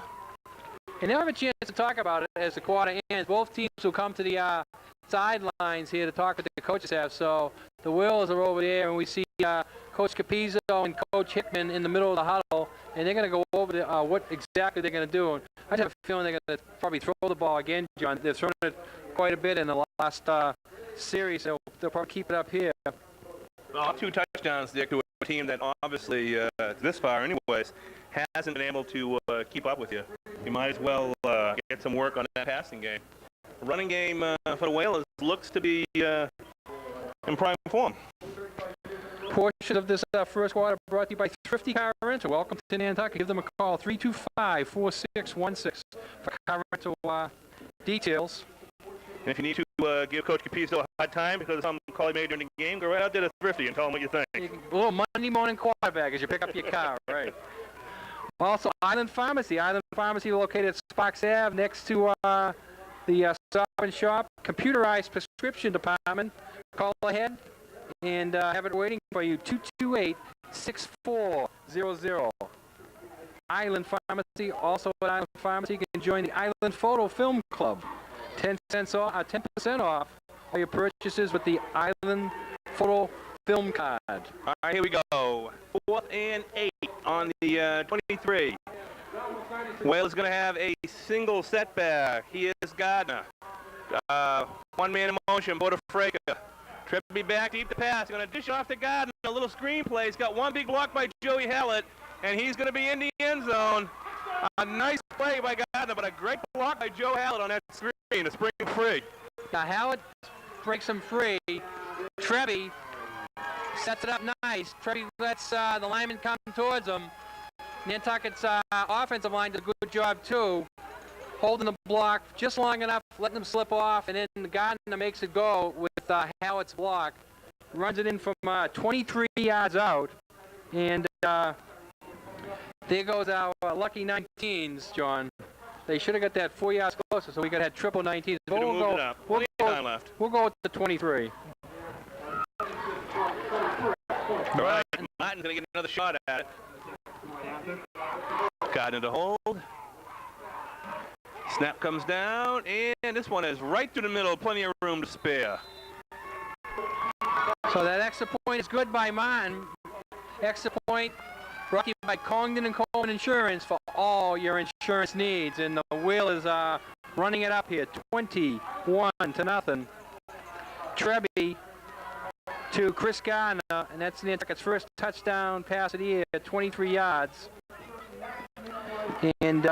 And they'll have a chance to talk about it as the quarter ends. Both teams will come to the sidelines here to talk with the coaches staff. So the Wills are over there, and we see Coach Capizzo and Coach Hickman in the middle of the huddle, and they're going to go over what exactly they're going to do. And I just have a feeling they're going to probably throw the ball again, John. They've thrown it quite a bit in the last series, so they'll probably keep it up here. Well, 2 touchdowns there to a team that obviously, this far anyways, hasn't been able to keep up with you. You might as well get some work on that passing game. The running game for the Whalers looks to be in prime form. Portion of this first quarter brought to you by Thrifty Car Rental. Welcome to Nantucket. Give them a call, 325-4616 for car rental details. And if you need to give Coach Capizzo a hard time because of some call he made during the game, go right out there to Thrifty and tell him what you think. A little Monday morning quarterback as you pick up your car, right? Also, Island Pharmacy. Island Pharmacy located at Sparks Ave next to the Stop and Shop. Computerized prescription department. Call ahead and have it waiting for you, 228-6400. Island Pharmacy. Also at Island Pharmacy, you can join the Island Photo Film Club. 10% off all your purchases with the Island Photo Film Card. All right, here we go. 4th and 8 on the 23. Wales is going to have a single setback. He is Gardner. One man in motion, Bodafreka. Trippy back, deep to pass. Going to dish off to Gardner. A little screen play. He's got one big block by Joey Hallett, and he's going to be in the end zone. A nice play by Gardner, but a great block by Joe Hallett on that screen to spring free. Now Hallett breaks him free. Trebi sets it up nice. Trebi lets the lineman come towards him. Nantucket's offensive line does a good job too, holding the block just long enough, letting him slip off, and then Gardner makes it go with Hallett's block. Runs it in from 23 yards out, and there goes our lucky 19s, John. They should have got that 4 yards closer, so we could have had triple 19s. We'll go with the 23. All right, Martin's going to get another shot at it. Gardner to hold. Snap comes down, and this one is right through the middle. Plenty of room to spare. So that extra point is good by Martin. Extra point brought to you by Congdon and Coleman Insurance for all your insurance needs. And the wheel is running it up here, 21-0. Trebi to Chris Gardner, and that's Nantucket's first touchdown pass of the year, 23 yards. And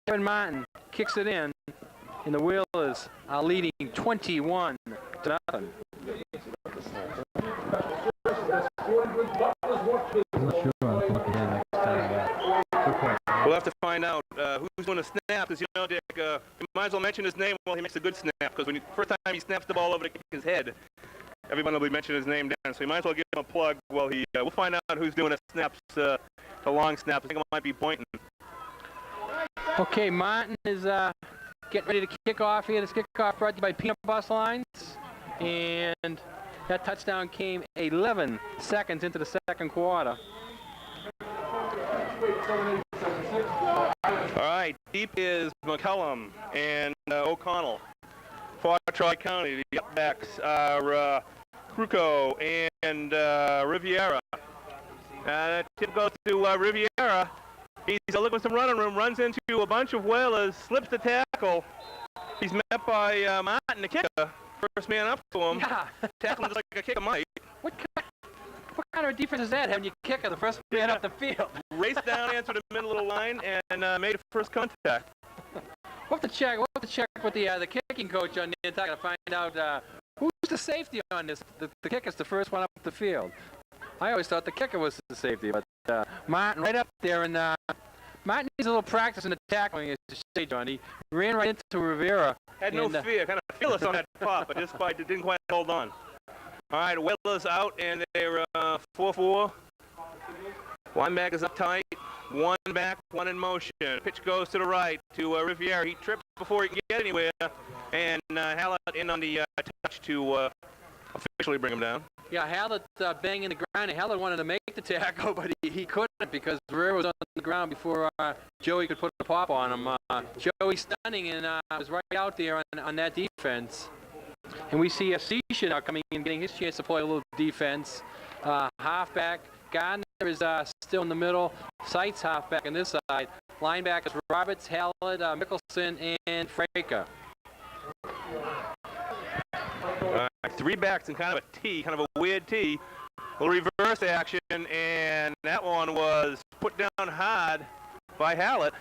Kevin Martin kicks it in, and the Whalers are leading 21-0. We'll have to find out who's going to snap, because, you know, Dick, you might as well mention his name while he makes a good snap, because when first time he snaps the ball over to kick his head, everyone will be mentioning his name down, so you might as well give him a plug while he, we'll find out who's doing the snaps, the long snaps. I think it might be Boynton. Okay, Martin is getting ready to kick off here. This kickoff brought to you by Peanut Bus Lines. And that touchdown came 11 seconds into the second quarter. All right, deep is McCullum and O'Connell. For Tri-County, the upbacks are Cruco and Riviera. That tip goes to Riviera. He's looking for some running room, runs into a bunch of whalers, slips the tackle. He's met by Martin, the kicker. First man up to him. Yeah. Tackling just like a kicker might. What kind of defense is that, having you kicker the first man up the field? Raced down, answered the middle of the line, and made a first contact. We'll have to check with the kicking coach on Nantucket to find out who's the safety on this. The kicker's the first one up the field. I always thought the kicker was the safety, but Martin right up there, and Martin needs a little practice in the tackling, as you say, John. He ran right into Rivera. Had no fear, kind of fearless on that pop, but just didn't quite hold on. All right, Whalers out, and they're 4-4. Lineback is up tight. One back, one in motion. Pitch goes to the right to Riviera. He trips before he can get anywhere, and Hallett in on the touch to officially bring him down. Yeah, Hallett banging the ground. Hallett wanted to make the tackle, but he couldn't because Rivera was on the ground before Joey could put a pop on him. Joey stunning and was right out there on that defense. And we see Asisha now coming in, getting his chance to play a little defense. Halfback. Gardner is still in the middle. Seitz halfback on this side. Linebackers Roberts, Hallett, Mickelson, and Fraker. Three backs in kind of a T, kind of a weird T. A little reverse action, and that one was put down hard by Hallett.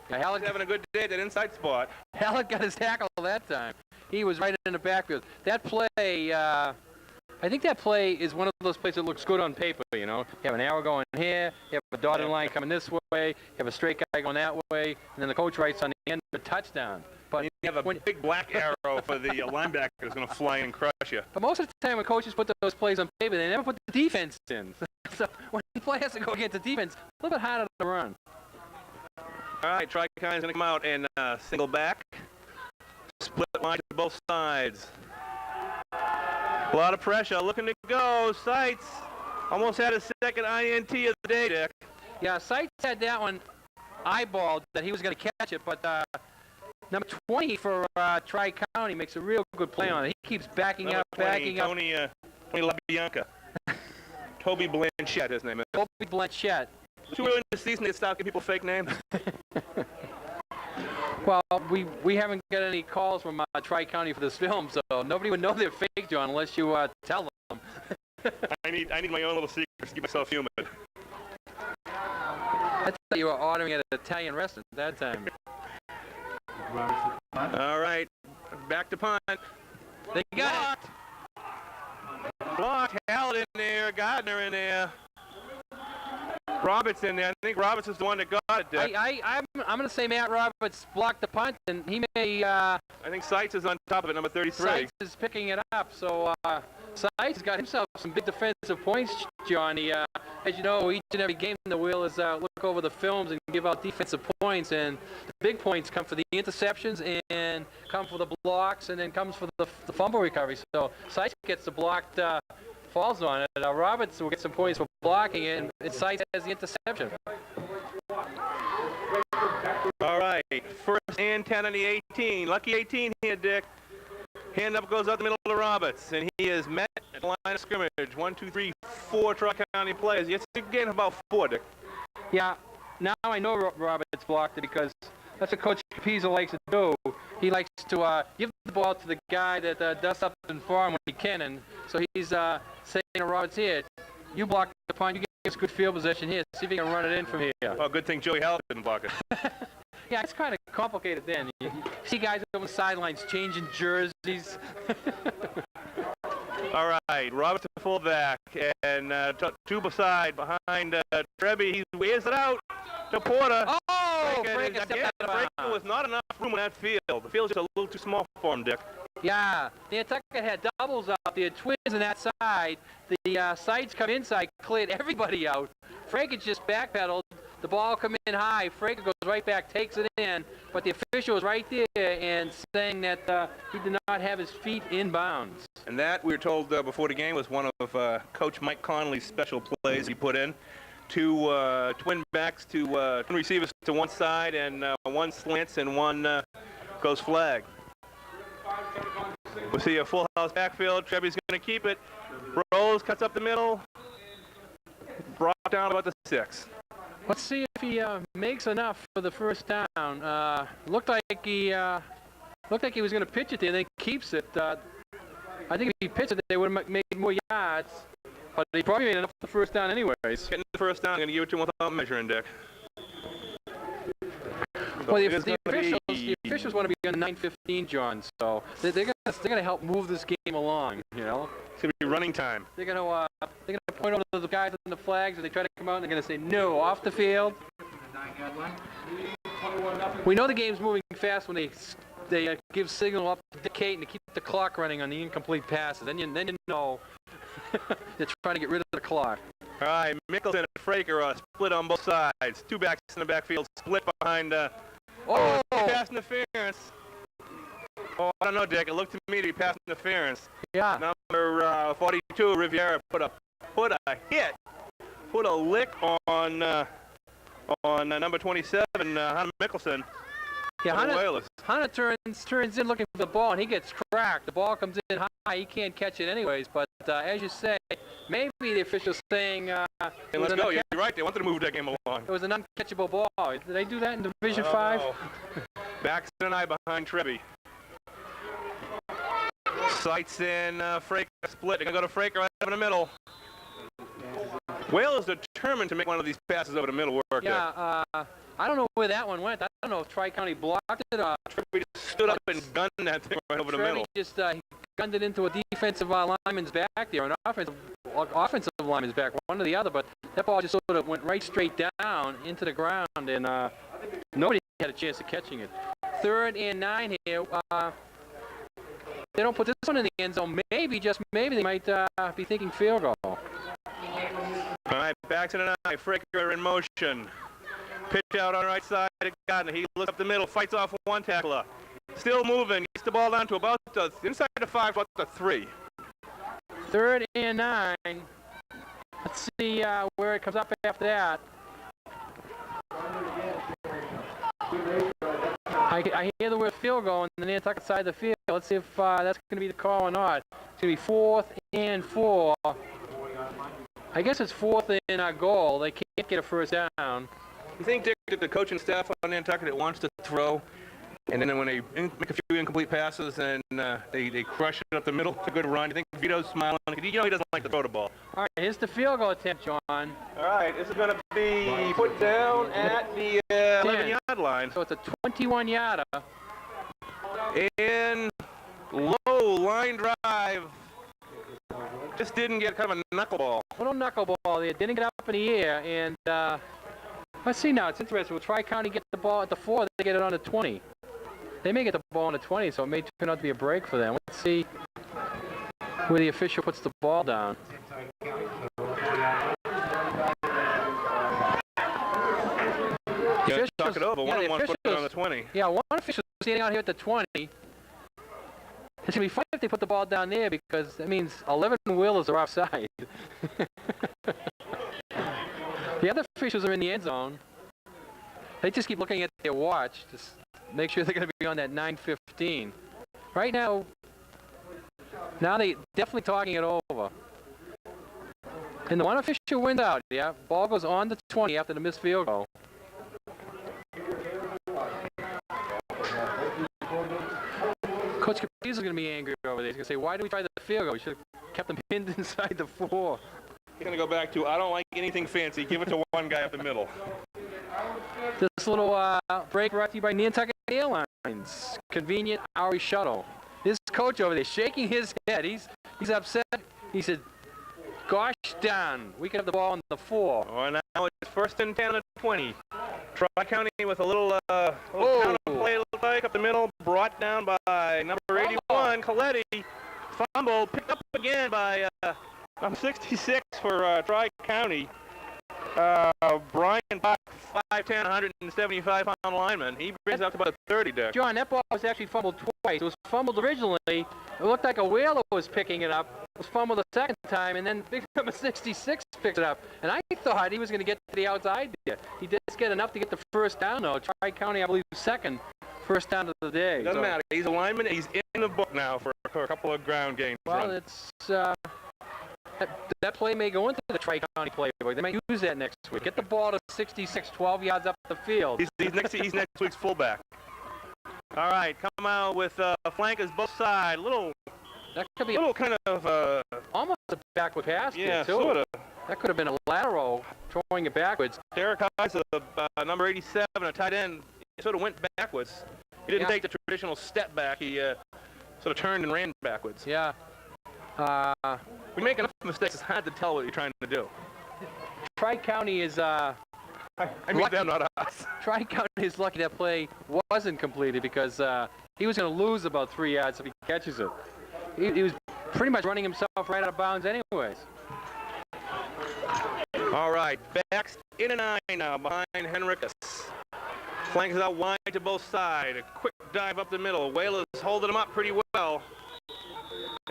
Yeah, Hallett having a good day at that inside spot. Hallett got his tackle that time. He was right in the backfield. That play, I think that play is one of those plays that looks good on paper, you know. You have an arrow going here, you have a dotted line coming this way, you have a straight guy going that way, and then the coach writes on the end of the touchdown. But you have a big black arrow for the linebacker that's going to fly in and crush you. But most of the time when coaches put those plays on paper, they never put the defense in. So when the play has to go against the defense, a little bit harder to run. All right, Tri-County's going to come out and single back. Split line to both sides. A lot of pressure, looking to go. Seitz almost had a second INT of the day, Dick. Yeah, Seitz had that one eyeballed that he was going to catch it, but number 20 for Tri-County makes a real good play on it. He keeps backing up, backing up. Tony LaBianca. Toby Blanchette, his name is. Toby Blanchette. Too early in the season to stop giving people fake names. Well, we haven't got any calls from Tri-County for this film, so nobody would know they're fake, John, unless you tell them. I need my own little secrets to keep myself human. I thought you were ordering at an Italian restaurant at that time. All right, back to punt. They got it. Blocked. Hallett in there, Gardner in there. Roberts in there. I think Roberts is the one that got it, Dick. I'm going to say Matt Roberts blocked the punt, and he may... I think Seitz is on top of it, number 33. Seitz is picking it up, so Seitz has got himself some big defensive points, Johnny. As you know, each and every game the Whalers look over the films and give out defensive points, and the big points come for the interceptions and come for the blocks, and then comes for the fumble recovery. So Seitz gets the blocked... falls on it. Roberts will get some points for blocking it, and Seitz has the interception. All right, first and 10 on the 18. Lucky 18 here, Dick. Hand up goes out the middle to Roberts, and he is met at the line of scrimmage. 1, 2, 3, 4 Tri-County players. Yes, you gain about 4, Dick. Yeah, now I know Roberts blocked it because that's what Coach Capizzo likes to do. He likes to give the ball to the guy that does something for him when he can, and so he's saying to Roberts here, you block the punt, you get us good field position here, see if you can run it in from here. Oh, good thing Joey Hallett didn't block it. Yeah, it's kind of complicated then. You see guys on the sidelines changing jerseys. All right, Roberts the fullback, and two beside behind Trebby. He wears it out to Porter. Oh, Frank was not enough room in that field. The field's just a little too small for him, Dick. Yeah, Nantucket had doubles out there, twins on that side. The sides come inside, cleared everybody out. Frank just backpedaled, the ball come in high. Fraker goes right back, takes it in, but the official is right there and saying that he did not have his feet in bounds. And that, we were told before the game, was one of Coach Mike Connolly's special plays he put in. Two twin backs to twin receivers to one side, and one slants and one goes flag. We'll see a full house backfield. Treby's going to keep it. Rolls, cuts up the middle. Brought down about the 6. Let's see if he makes enough for the first down. Looked like he was going to pitch it there, and then keeps it. I think if he pitched it, they would have made more yards. But he probably made enough for the first down anyways. Getting the first down, going to give it to him without measuring, Dick. Well, the officials want to be on 9:15, John. So they're gonna help move this game along. You know, it's gonna be running time. They're gonna point over to the guys on the flags, and they try to come out, and they're gonna say no, off the field. We know the game's moving fast when they give signal up to dictate and to keep the clock running on the incomplete passes. Then you know they're trying to get rid of the clock. All right, Mickelson and Fraker are split on both sides. Two backs in the backfield, split behind. Pass interference. Oh, I don't know, Dick. It looked to me to be pass interference. Yeah. Number 42, Riviera, put a lick on number 27, Hunter Mickelson. Yeah, Hunter turns in looking for the ball, and he gets cracked. The ball comes in high. He can't catch it anyways. But as you say, maybe the official's saying... let's go. You're right. They wanted to move that game along. It was an uncatchable ball. Did they do that in Division 5? Baxter and I behind Treby. Sights in Fraker split. They're going to go to Fraker right up in the middle. Whale is determined to make one of these passes over the middle work. Yeah, I don't know where that one went. I don't know if Tri-County blocked it. Treby just stood up and gunned that thing right over the middle. Just gunned it into a defensive lineman's back there, an offensive lineman's back, one or the other, but that ball just sort of went right straight down into the ground, and nobody had a chance of catching it. 3rd and 9 here. They don't put this one in the end zone. Maybe, just maybe, they might be thinking field goal. All right, back to the 9. Fraker in motion. Pitch out on the right side of Gardner. He looks up the middle, fights off one tackler. Still moving, gets the ball down to about the inside the 5, about the 3. 3rd and 9. Let's see where it comes up after that. I hear the word field goal on the Nantucket side of the field. Let's see if that's going to be the call or not. It's going to be 4th and 4. I guess it's 4th and a goal. They can't get a first down. You think, Dick, that the coaching staff on Nantucket that wants to throw, and then when they make a few incomplete passes and they crush it up the middle, it's a good run? You think Vito's smiling? You know he doesn't like to throw the ball. All right, here's the field goal attempt, John. All right, this is going to be put down at the 11-yard line. So it's a 21-yarder. And low line drive. Just didn't get kind of a knuckleball. Little knuckleball there. Didn't get up in the air. And let's see now. It's interesting. Will Tri-County get the ball at the 4? They get it on the 20. They may get the ball on the 20, so it may turn out to be a break for them. Let's see where the official puts the ball down. Yeah, talk it over. One of them put it on the 20. Yeah, one official standing out here at the 20. It's going to be fun if they put the ball down there, because that means 11 wheelers are offside. The other officials are in the end zone. They just keep looking at their watch to make sure they're going to be on that 9:15. Right now they definitely talking it over. And the one official wins out. Yeah, ball goes on the 20 after the missed field goal. Coach Capiz is going to be angry over there. He's going to say, why did we try the field goal? We should have kept them pinned inside the 4. He's going to go back to, I don't like anything fancy. Give it to one guy up the middle. This little break brought to you by Nantucket Airlines. Convenient hourly shuttle. This coach over there shaking his head. He's upset. He said, gosh darn, we could have the ball on the 4. Oh, now it's 1st and 10 on the 20. Tri-County with a little counter play up the middle, brought down by number 81, Coletti. Fumble, picked up again by number 66 for Tri-County. Brian Buck, 5'10", 175-pound lineman. He brings up to about a 30, Dick. John, that ball was actually fumbled twice. It was fumbled originally. It looked like a whaler was picking it up. It was fumbled the second time, and then big number 66 picked it up. And I thought he was going to get to the outside there. He did get enough to get the first down, though. Tri-County, I believe, second first down of the day. Doesn't matter. He's a lineman. He's in the book now for a couple of ground games. Well, it's that play may go into the Tri-County playbook. They may use that next week. Get the ball to 66, 12 yards up the field. He's next week's fullback. All right, come out with flankers both sides. That could be kind of almost a backward pass. Yeah, too. sort of. That could have been a lateral, throwing it backwards. Derek Heiss, number 87, a tight end, sort of went backwards. He didn't take the traditional step back. He sort of turned and ran backwards. Yeah. We make enough mistakes. It's hard to tell what you're trying to do. Tri-County is. I mean them, not us. Tri-County is lucky that play wasn't completed because he was going to lose about 3 yards if he catches it. He was pretty much running himself right out of bounds anyways. All right, backs in and 9 now behind Henricus. Flanks out wide to both sides. A quick dive up the middle. Whalers holding him up pretty well.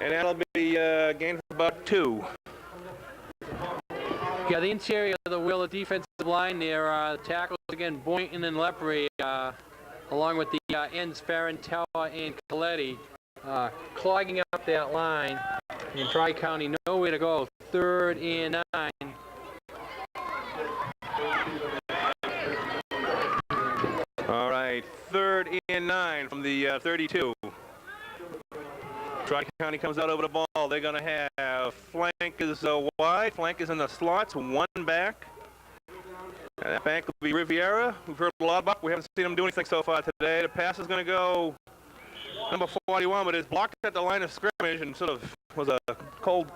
And that'll be gain for about 2. Yeah, the interior of the Wheeler defensive line there, tackles again, Boynton and Lepre, along with the ends Farentella and Coletti, clogging up that line. And Tri-County nowhere to go. 3rd and 9. All right, 3rd and 9 from the 32. Tri-County comes out over the ball. They're going to have flank is wide. Flank is in the slots. 1 back. And that back will be Riviera. We've heard a lot about. We haven't seen him do anything so far today. The pass is going to go number 41, but it's blocked at the line of scrimmage and sort of was a cold,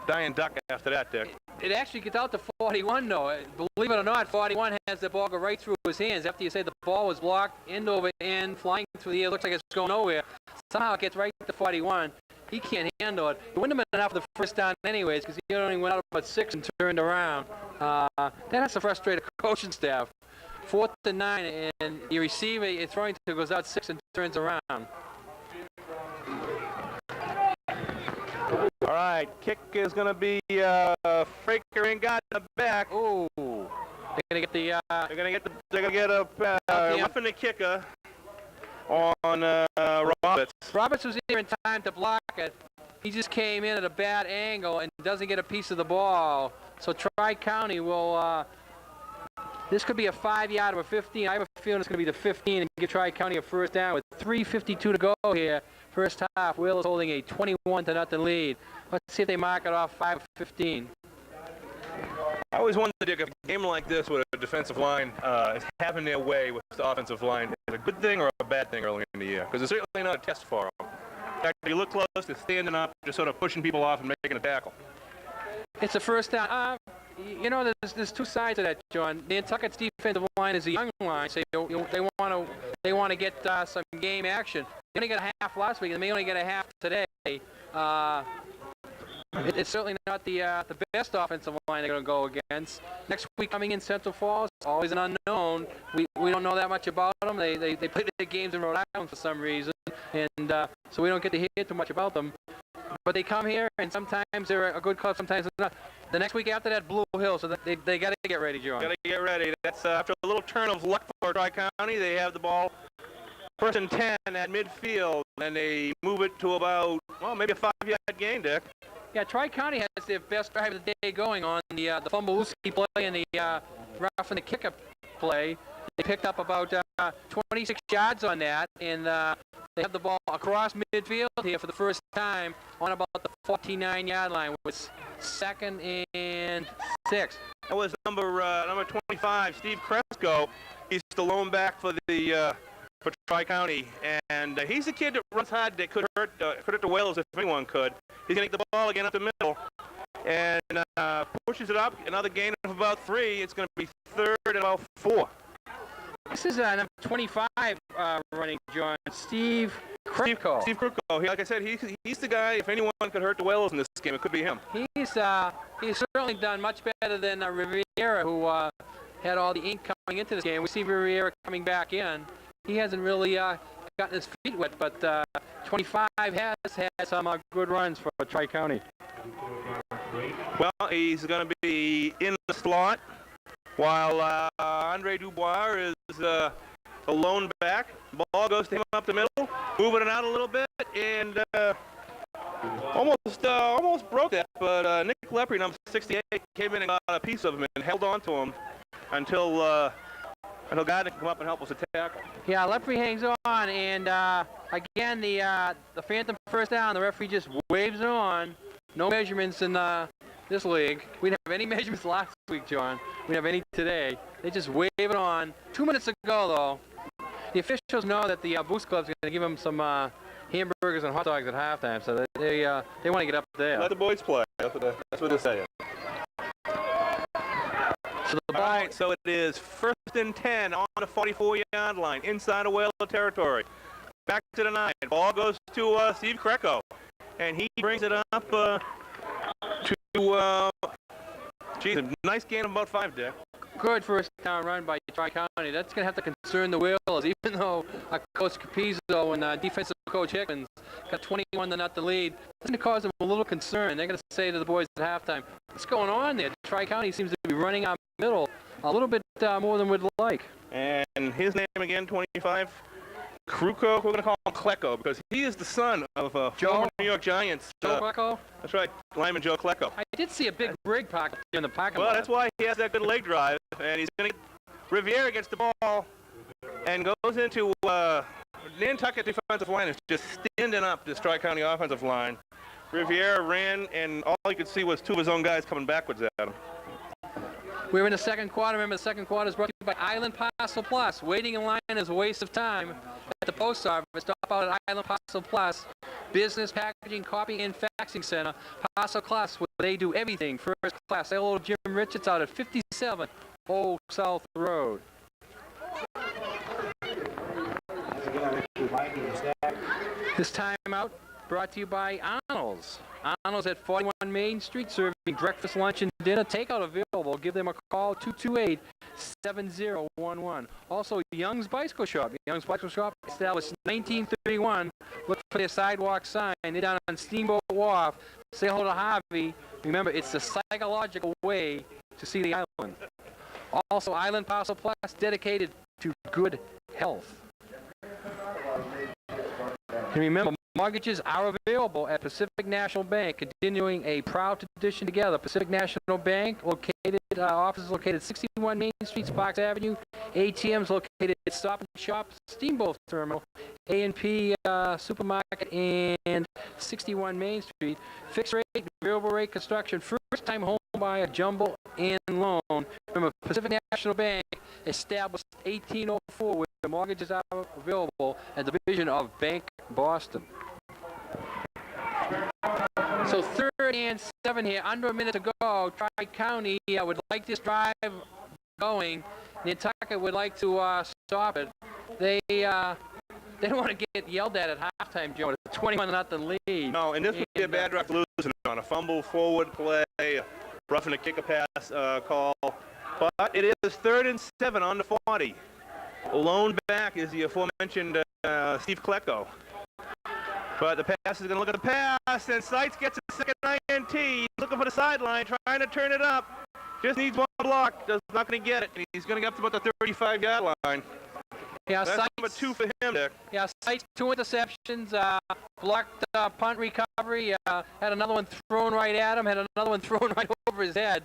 dying duck after that, Dick. It actually gets out to 41, though. Believe it or not, 41 has the ball go right through his hands. After you say the ball was blocked, end over end, flying through the air, looks like it's going nowhere. Somehow it gets right to 41. He can't handle it. It wouldn't have been enough for the first down anyways because he only went out about 6 and turned around. That has to frustrate a coaching staff. 4th and 9, and your receiver, you're throwing to, goes out 6 and turns around. All right, kick is going to be Fraker and got the back. Ooh, they're gonna get the. They're gonna get a roughing the kicker on Roberts. Roberts was here in time to block it. He just came in at a bad angle and doesn't get a piece of the ball. So Tri-County will. This could be a 5-yard or a 15. I have a feeling it's going to be the 15 and give Tri-County a first down with 3:52 to go here. First half, Wheeler's holding a 21-0 lead. Let's see if they mark it off 5:15. I always wondered, Dick, if a game like this with a defensive line is having their way with the offensive line, is a good thing or a bad thing early in the year? Because it's certainly not a test for them. In fact, you look close, they're standing up, just sort of pushing people off and making a tackle. It's a first down. There's 2 sides to that, John. Nantucket's defensive line is a young line, so they want to get some game action. They only got a half last week, and they may only get a half today. It's certainly not the best offensive line they're going to go against. Next week coming in Central Falls, always an unknown. We don't know that much about them. They play their games in Rhode Island for some reason, and so we don't get to hear too much about them. But they come here, and sometimes they're a good club, sometimes they're not. The next week after that, Blue Hill, so they got to get ready, John. Got to get ready. That's after a little turn of luck for Tri-County. They have the ball 1st and 10 at midfield, and they move it to about, maybe a 5-yard gain, Dick. Yeah, Tri-County has their best drive of the day going on the Fumbleooski play and the rough and the kick-up play. They picked up about 26 yards on that, and they have the ball across midfield here for the first time on about the 49-yard line with 2nd and 6. That was number 25, Steve Cresco. He's the lone back for the for Tri-County, and he's a kid that runs hard. That could hurt the Whalers if anyone could. He's gonna get the ball again up the middle, and pushes it up. Another gain of about 3. It's gonna be 3rd and about 4. This is number 25 running, John. Steve Kripko. Steve Kripko. Like I said, he's the guy. If anyone could hurt the Whalers in this game, it could be him. He's certainly done much better than Riviera, who had all the ink coming into this game. We see Riviera coming back in. He hasn't really gotten his feet wet, but 25 has had some good runs for Tri-County. Well, he's going to be in the slot, while Andre Dubois is the lone back. Ball goes to him up the middle, moving it out a little bit, and almost broke that. But Nick Lepre, number 68, came in and got a piece of him and held on to him until Gardner can come up and help us attack. Yeah, Lepre hangs on, and again the phantom first down. The referee just waves it on. No measurements in this league. We didn't have any measurements last week, John. We didn't have any today. They just wave it on. 2 minutes to go, though. The officials know that the Boost Club's going to give them some hamburgers and hot dogs at halftime, so they want to get up there. Let the boys play. That's what they're saying. So the ball, all right, so it is 1st and 10 on the 44-yard line, inside of Whaler territory. Back to the 9. Ball goes to Steve Kripko, and he brings it up to geez, a nice gain of about 5, Dick. good first down run by Tri-County. That's going to have to concern the Whalers, even though Coach Capizzo and defensive coach Hickman's got 21 to not the lead. That's going to cause them a little concern. They're going to say to the boys at halftime, what's going on there? Tri-County seems to be running our middle a little bit more than we'd like. And his name again, 25, Kripko. We're going to call him Klecko because he is the son of former New York Giants. Joe Klecko? That's right, lineman Joe Klecko. I did see a big rig pocket in the pocket. Well, that's why he has that good leg drive, and he's going to. Riviera gets the ball and goes into Nantucket defensive line is just standing up this Tri-County offensive line. Riviera ran, and all you could see was 2 of his own guys coming backwards at him. We're in the second quarter. Remember, the second quarter is brought to you by Island Parcel Plus. Waiting in line is a waste of time at the post office. Stop out at Island Parcel Plus. Business, packaging, copying, and faxing center. Parcel Plus, where they do everything first class. Say hello to Jim Richards out at 57 Old South Road. This timeout brought to you by Arnold's. Arnold's at 41 Main Street, serving breakfast, lunch, and dinner. Takeout available. Give them a call, 228-7011. Also, Young's Bicycle Shop. Young's Bicycle Shop, established 1931. Look for their sidewalk sign. They're down on Steamboat Wharf. Say hello to Harvey. Remember, it's the psychological way to see the island. Also, Island Parcel Plus, dedicated to good health. And remember, mortgages are available at Pacific National Bank, continuing a proud tradition together. Pacific National Bank, offices located 61 Main Street, Sparks Avenue. ATMs located at Stop and Shop, Steamboat Terminal, A&P Supermarket, and 61 Main Street. Fixed rate, variable rate construction, first-time home buyer, jumbo, and loan. Remember, Pacific National Bank, established 1804, where the mortgages are available at the division of Bank Boston. So 3rd and 7 here, under a minute to go. Tri-County would like this drive going. Nantucket would like to stop it. They don't want to get yelled at halftime, Joe. It's a 21-0 lead. No, and this would be a bad drive to lose on a fumble, forward play, roughing a kick a pass call. But it is 3rd and 7 on the 40. Lone back is the aforementioned Steve Klecko. But the pass is going to look at the pass, and Seitz gets a second INT. He's looking for the sideline, trying to turn it up. Just needs one block. Does not going to get it. He's going to get up to about the 35-yard line. Yeah, that's Seitz, number 2 for him, Dick. Yeah, Seitz, 2 interceptions, blocked punt recovery, had another one thrown right at him, had another one thrown right over his head.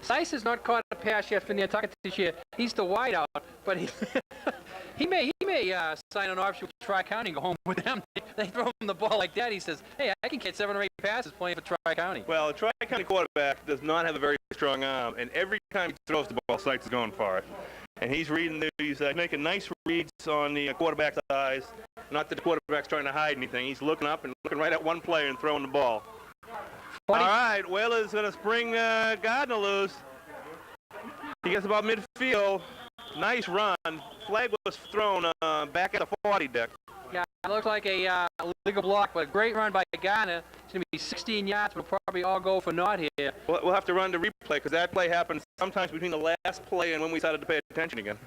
Seitz has not caught a pass yet for Nantucket this year. He's the wideout, but he may sign an option with Tri-County and go home with them. They throw him the ball like that. He says, hey, I can catch 7 or 8 passes playing for Tri-County. Well, the Tri-County quarterback does not have a very strong arm, and every time he throws the ball, Seitz is going for it. And he's making nice reads on the quarterback's eyes. Not that the quarterback's trying to hide anything. He's looking up and looking right at one player and throwing the ball. All right, Whaler's going to spring Gardner loose. He gets about midfield. Nice run. Flag was thrown back at the 40, Dick. Yeah, it looks like a legal block, but a great run by Garner. It's going to be 16 yards, but we'll probably all go for naught here. We'll have to run the replay because that play happened sometimes between the last play and when we started to pay attention again.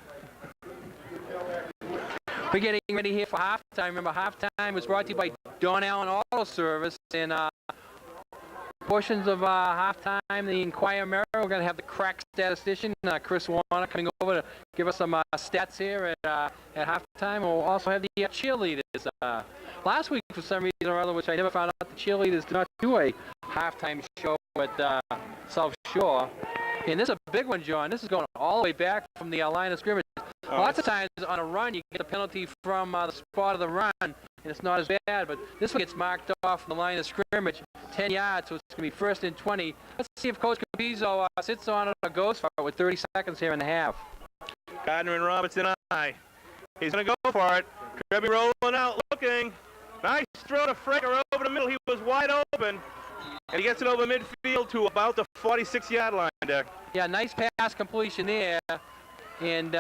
We're getting ready here for halftime. Remember, halftime was brought to you by Don Allen Auto Service. And portions of halftime, the Inquirer Mirror, we're going to have the crack statistician, Chris Warner, coming over to give us some stats here at halftime. We'll also have the cheerleaders. Last week, for some reason or other, which I never found out, the cheerleaders did not do a halftime show at South Shore. And this is a big one, John. This is going all the way back from the line of scrimmage. Lots of times on a run, you get the penalty from the spot of the run, and it's not as bad. But this one gets marked off from the line of scrimmage, 10 yards, so it's going to be 1st and 20. Let's see if Coach Capizzo sits on it or goes for it with 30 seconds here in the half. Gardner and Robertson eye. He's going to go for it. Kirby rolling out, looking. Nice throw to Fraker over the middle. He was wide open. And he gets it over midfield to about the 46-yard line there. Yeah, nice pass completion there. And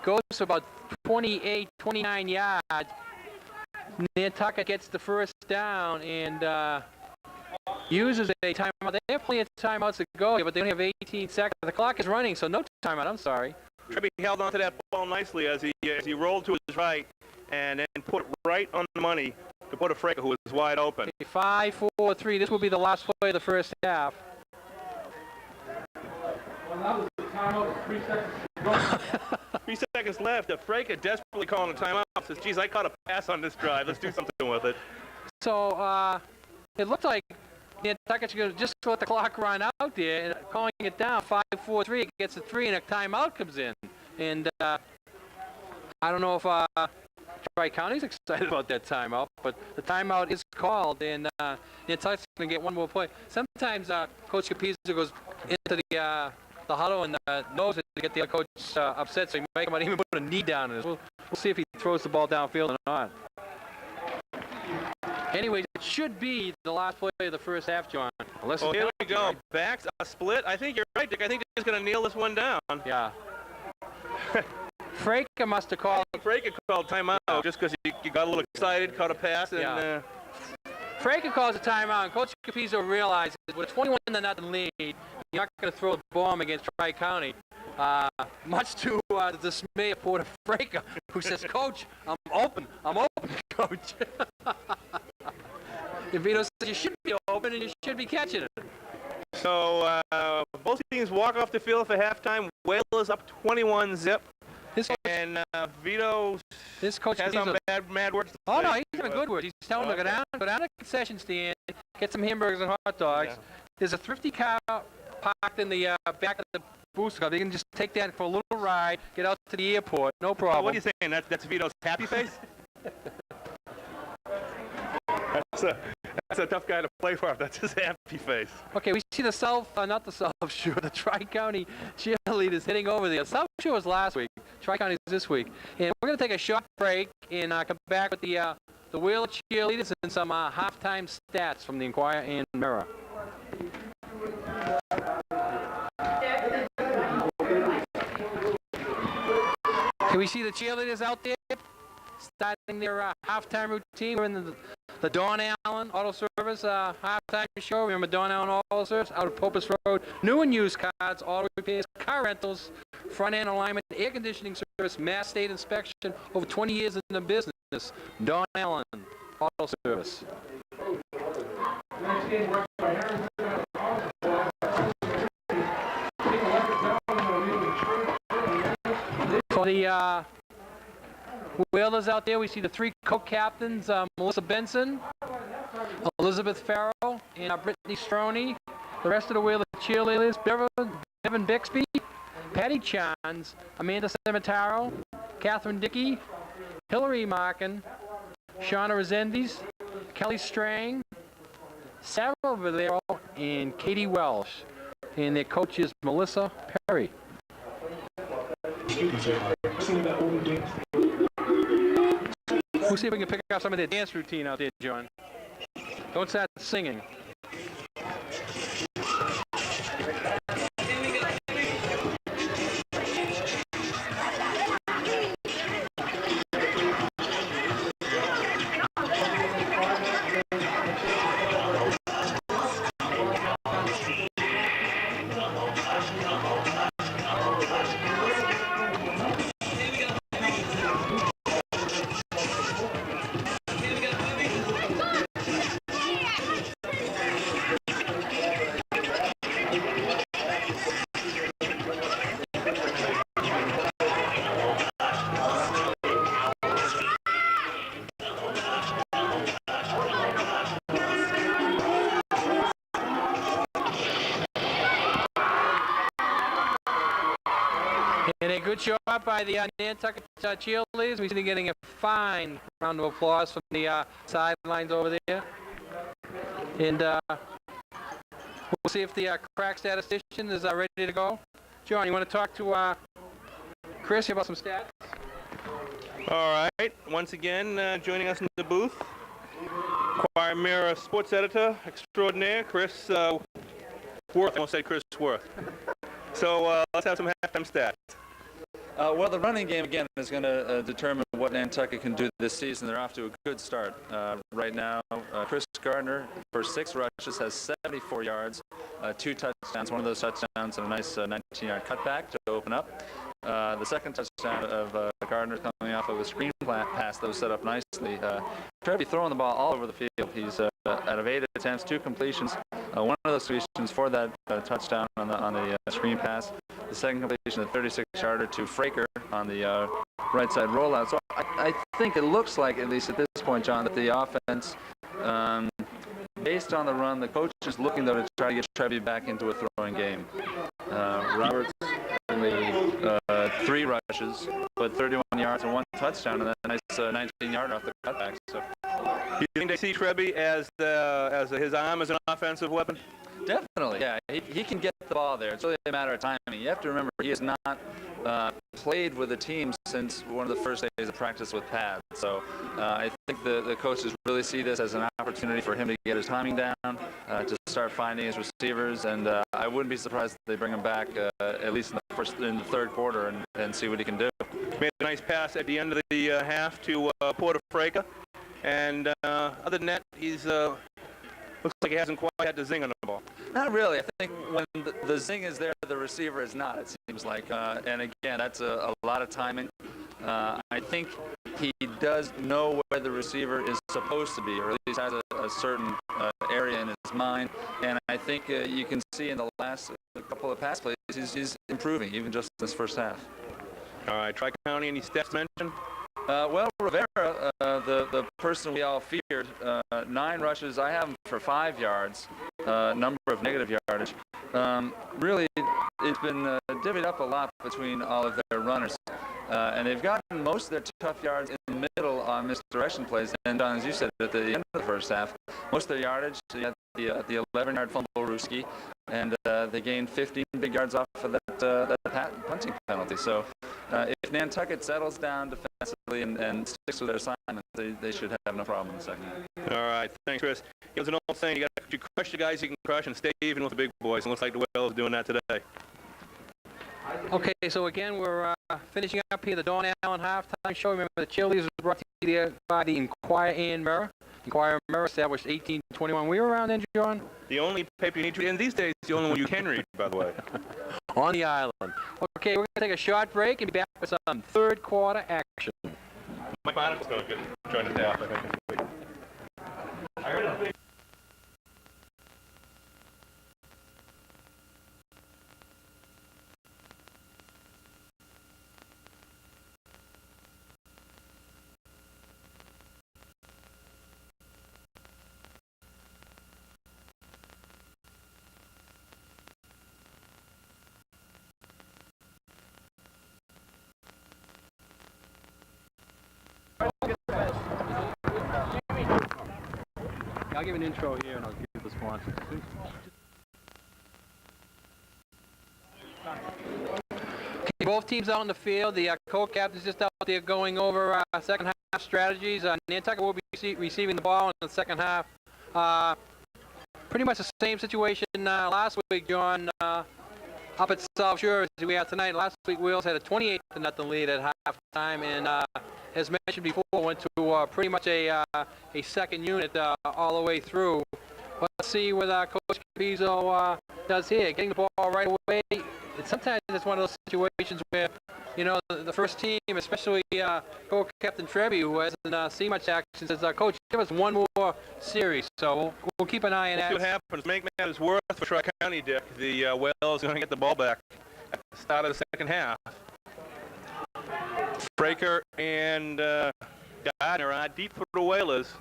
goes for about 28, 29 yards. Nantucket gets the first down and uses a timeout. They have plenty of timeouts to go, but they only have 18 seconds. The clock is running, so no timeout. I'm sorry. Kirby held onto that ball nicely as he rolled to his right and then put it right on the money to put a Fraker who was wide open. 5-4-3. This will be the last play of the first half. Well, that was the timeout with 3 seconds. 3 seconds left. Fraker desperately calling a timeout. Says, geez, I caught a pass on this drive. Let's do something with it. So it looked like Nantucket's going to just let the clock run out there, and calling it down 5-4-3. It gets a 3, and a timeout comes in. And I don't know if Tri-County's excited about that timeout, but the timeout is called, and Nantucket's going to get one more play. Sometimes Coach Capizzo goes into the huddle and knows it to get the other coach upset, so he might even put a knee down in this. We'll see if he throws the ball downfield or not. Anyways, it should be the last play of the first half, John. Oh, here we go. Backs a split. I think you're right, Dick. I think they're just going to nail this one down. Yeah. Fraker must have called. Fraker called timeout just because he got a little excited, caught a pass, and Fraker calls a timeout, and Coach Capizzo realizes with a 21-0 lead, you're not going to throw the bomb against Tri-County. Much to the dismay of Porter Fraker, who says, "Coach, I'm open, Coach." And Vito says, "You should be open and you should be catching it." So both teams walk off the field for halftime. Whalers up 21-0. And Vito this coach has some mad words to Oh, say. no, he's having good words. He's telling them to go down to the concession stand, get some hamburgers and hot dogs. Yeah. There's a thrifty car parked in the back of the booster club. They can just take that for a little ride, get out to the airport, no problem. What are you saying? That's Vito's happy face? That's a tough guy to play for. That's his happy face. Okay, we see the not the South Shore, the Tri-County cheerleaders heading over there. South Shore was last week. Tri-County is this week. And we're going to take a short break and come back with the Wheeler cheerleaders and some halftime stats from the Inquirer and Mirror. Can we see the cheerleaders out there starting their halftime routine? We're in the Don Allen Auto Service halftime show. Remember Don Allen Auto Service out of Popus Road. New and used cars, auto repairs, car rentals, front end alignment, air conditioning service, mass state inspection. Over 20 years in the business. Don Allen Auto Service. For the Whalers out there, we see the 3 co-captains, Melissa Benson, Elizabeth Farrell, and Brittany Stroney. The rest of the Wheeler cheerleaders, Bevan Bixby, Patty Chans, Amanda Cementaro, Catherine Dickey, Hillary Markin, Shauna Resendiz, Kelly Strang, Sarah Valero, and Katie Welsh. And their coach is Melissa Perry. We'll see if we can pick up some of their dance routine out there, John. Don't start singing. And a good shot by the Nantucket cheerleaders. We see them getting a fine round of applause from the sidelines over there. And we'll see if the crack statistician is ready to go. John, you want to talk to Chris about some stats? All right. Once again, joining us in the booth, Choir Mirror sports editor extraordinaire, Chris Worth. I almost said Chris Worth. So let's have some halftime stats. Well, the running game, again, is going to determine what Nantucket can do this season. They're off to a good start. Right now, Chris Gardner, for 6 rushes, has 74 yards, 2 touchdowns. One of those touchdowns and a nice 19-yard cutback to open up. The second touchdown of Gardner coming off of a screen pass that was set up nicely. Trevi throwing the ball all over the field. He's out of 8 attempts, 2 completions. One of those completions for that touchdown on the screen pass. The second completion, a 36-yarder to Fraker on the right side rollout. So I think it looks like, at least at this point, John, that the offense, based on the run, the coach is looking, though, to try to get Trevi back into a throwing game. Roberts only 3 rushes, but 31 yards and 1 touchdown, and then a nice 19-yard off the cutback. So, Do you think they see Trevi as his arm as an offensive weapon? Definitely, yeah. He can get the ball there. It's really a matter of timing. You have to remember, he has not played with the team since one of the first days of practice with Pat. So I think the coaches really see this as an opportunity for him to get his timing down, to start finding his receivers, and I wouldn't be surprised if they bring him back at least in the third quarter and see what he can do. Made a nice pass at the end of the half to Porter Fraker, and other than that, he's looks like he hasn't quite had the zing on the ball. Not really. I think when the zing is there, the receiver is not, it seems like. And again, that's a lot of timing. I think he does know where the receiver is supposed to be, or at least has a certain area in his mind. And I think you can see in the last couple of pass plays, he's improving, even just in this first half. All right, Tri-County, any stats mentioned? Well, Rivera, the person we all feared, 9 rushes. I have him for 5 yards, number of negative yardage. Really, it's been divvied up a lot between all of their runners. And they've gotten most of their tough yards in the middle on misdirection plays. And as you said, at the end of the first half, most of their yardage, they had the 11-yard fumble Ruski, and they gained 15 big yards off of that punting penalty. So if Nantucket settles down defensively and sticks with their assignment, they should have no problem in the second half. All right, thanks, Chris. It was an old saying, you crush the guys you can crush and stay even with the big boys, and looks like the Whales doing that today. Okay, so again, we're finishing up here the Dawn Allen halftime show. Remember, the cheerleaders was brought to you by the Inquirer and Mirror. Inquirer and Mirror established 1821. We were around then, John? The only paper you need to read, and these days, the only one you can read, by the way. On the island. Okay, we're going to take a short break and be back with some third quarter action. Mike Monaco's going to join us now. I heard it. I'll give an intro here and I'll give the sponsor. Okay, both teams out on the field. The co-captain's just out there going over second half strategies. Nantucket will be receiving the ball in the second half. Pretty much the same situation last week, John. Up at South Shore as we have tonight. Last week, Wales had a 28-0 lead at halftime, and as mentioned before, went to pretty much a second unit all the way through. Let's see what Coach Capizzo does here. Getting the ball right away. Sometimes it's one of those situations where, you know, the first team, especially co-captain Trevi, who hasn't seen much action, says, Coach, give us one more series. So we'll keep an eye on that. We'll see what happens. Make matters worse for Tri-County, Dick. The Whales are going to get the ball back at the start of the second half. Fraker and Gardner are deep for the Whalers.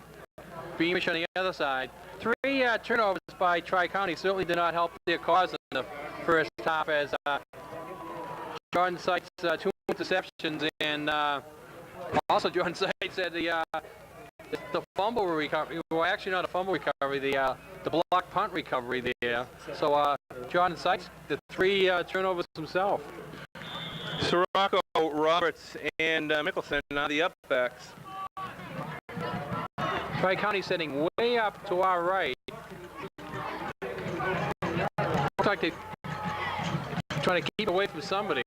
Beamish on the other side. 3 turnovers by Tri-County certainly did not help their cause in the first half, as Jordan Sykes 2 interceptions, and also Jordan Sykes said the fumble recovery, well, actually not a fumble recovery, the block punt recovery there. So Jordan Sykes, the 3 turnovers himself. Sirocco, Roberts, and Mickelson are the upbacks. Tri-County sitting way up to our right. Looks like they're trying to keep away from somebody.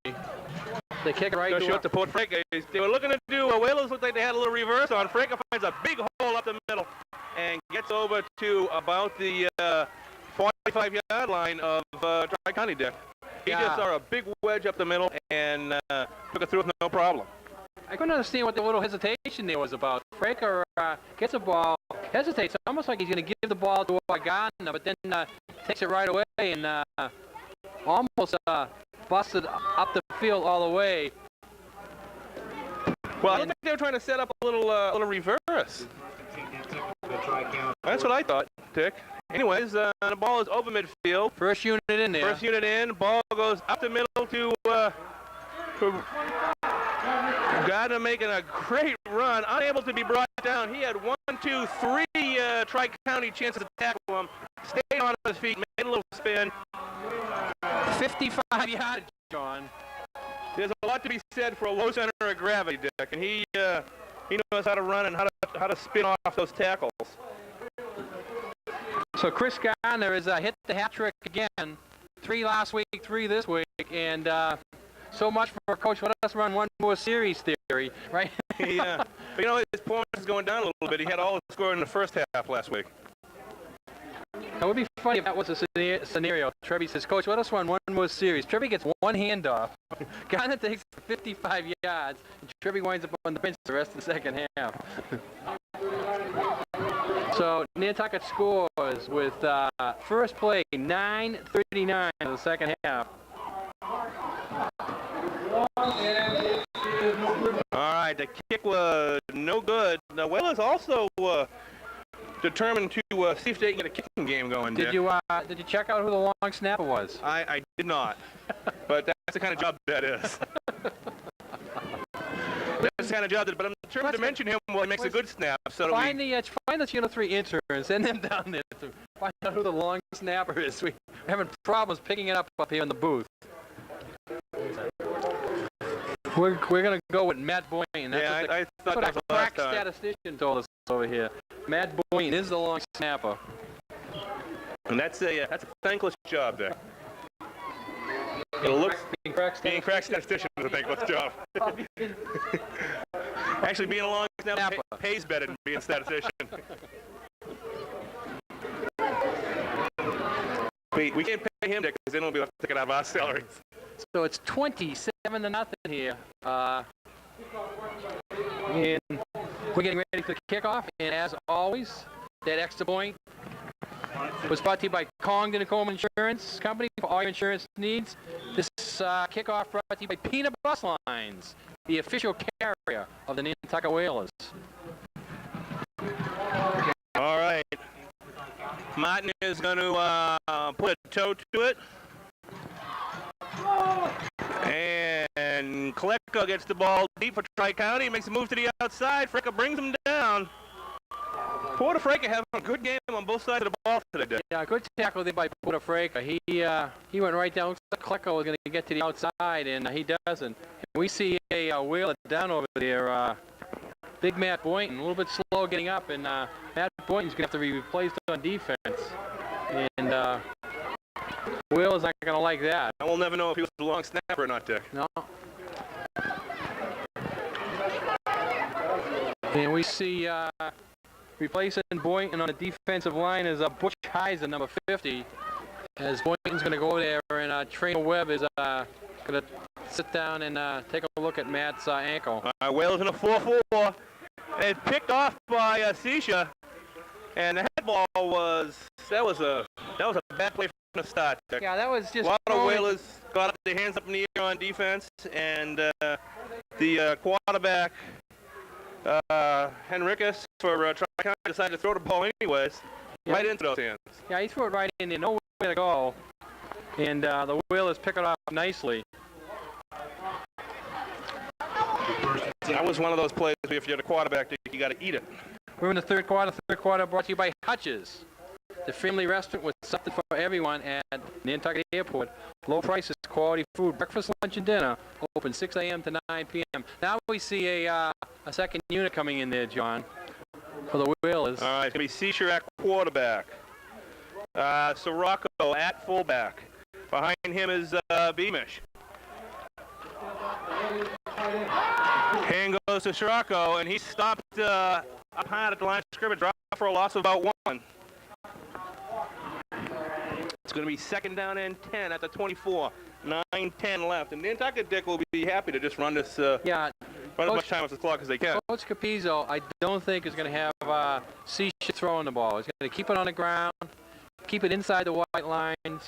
They kick it right Go to short to Port Franca. They were looking to do, Whalers looked like they had a little reverse on. Franca finds a big hole up the middle and gets over to about the 45-yard line of Tri-County, Dick. He just saw a big wedge up the middle and took it through with no problem. I couldn't understand what the little hesitation there was about. Franca gets a ball, hesitates, almost like he's going to give the ball to Gardner, but then takes it right away and almost busted up the field all the way. Well, I think they were trying to set up a little reverse. That's what I thought, Dick. Anyways, the ball is over midfield. First unit in there. First unit in. Ball goes up the middle to Gardner, making a great run. Unable to be brought down. He had 1, 2, 3 Tri-County chances to tackle him. Stayed on his feet, made a little spin. 55 yards, John. There's a lot to be said for a low center of gravity, Dick, and he knows how to run and how to spin off those tackles. So Chris Gardner has hit the hat trick again. 3 last week, 3 this week, and so much for Coach. Let us run one more series theory, right? Yeah, but you know his performance is going down a little bit. He had all the score in the first half last week. It would be funny if that was a scenario. Trevi says, Coach, let us run one more series. Trevi gets 1 handoff. Gardner takes 55 yards, and Trevi winds up on the bench the rest of the second half. So Nantucket scores with first play, 9:39 in the second half. All right, the kick was no good. The Whalers also determined to see if they can get a kicking game going. Did you check out who the long snapper was? I did not, but that's the kind of job that is. That's the kind of job that, but I'm determined to mention him while he makes a good snap. So find the Channel 3 interns, send them down there to find out who the long snapper is. We're having problems picking it up here in the booth. We're going to go with Matt Boynton. That's I thought what that was a the last crack time. statistician told us over here. Matt Boynton is the long snapper. And that's a thankless job there. It'll look Being crack statistician is a thankless job. Actually, being a long snapper pays better than being a statistician. We can't pay him because then we'll be able to take it out of our salaries. So it's 27-0 here. And we're getting ready for the kickoff. And as always, that extra point was brought to you by Congdon & Coleman Insurance Company for all your insurance needs. This kickoff brought to you by Peanut Bus Lines, the official carrier of the Nantucket Whalers. All right. Martin is going to put a toe to it. And Koleko gets the ball deep for Tri-County, makes a move to the outside. Franca brings him down. Porter Franca having a good game on both sides of the ball today. Yeah, good tackle there by Porter Franca. He went right down. Looks like Koleko was going to get to the outside, and he doesn't. And we see a wheeler down over there. Big Matt Boynton, a little bit slow getting up, and Matt Boynton's going to have to be replaced on defense. And Will is not going to like that. I will never know if he was a long snapper or not, Dick. No. And we see replacing Boynton on the defensive line is Butch Heisen, number 50. As Boynton's going to go over there, and Trainer Webb is going to sit down and take a look at Matt's ankle. Wales in a 4-4. It's picked off by Sisha, and the head ball was a bad play from the start. Yeah, that was just a lot of Whalers got their hands up in the air on defense, and the quarterback Henricus for Tri-County decided to throw the ball anyways, right into those hands. Yeah, he threw it right in there, nowhere to go, and the Whalers pick it off nicely. That was one of those plays where if you're the quarterback, you got to eat it. We're in the third quarter. Third quarter brought to you by Hutch's, the family restaurant with something for everyone at Nantucket Airport. Low prices, quality food, breakfast, lunch, and dinner. Open 6 a.m. to 9 p.m. Now we see a second unit coming in there, John, for the Whalers. All right, it's going to be Seisher at quarterback. Sirocco at fullback. Behind him is Beamish. Hand goes to Sirocco, and he stopped up high at the line of scrimmage, dropped for a loss of about 1. It's going to be second down and 10 at the 24. 9-10 left. And Nantucket Dick will be happy to just run this, run as much time off the clock as they can. Coach Capizzo, I don't think is going to have Seisher throwing the ball. He's going to keep it on the ground, keep it inside the white lines,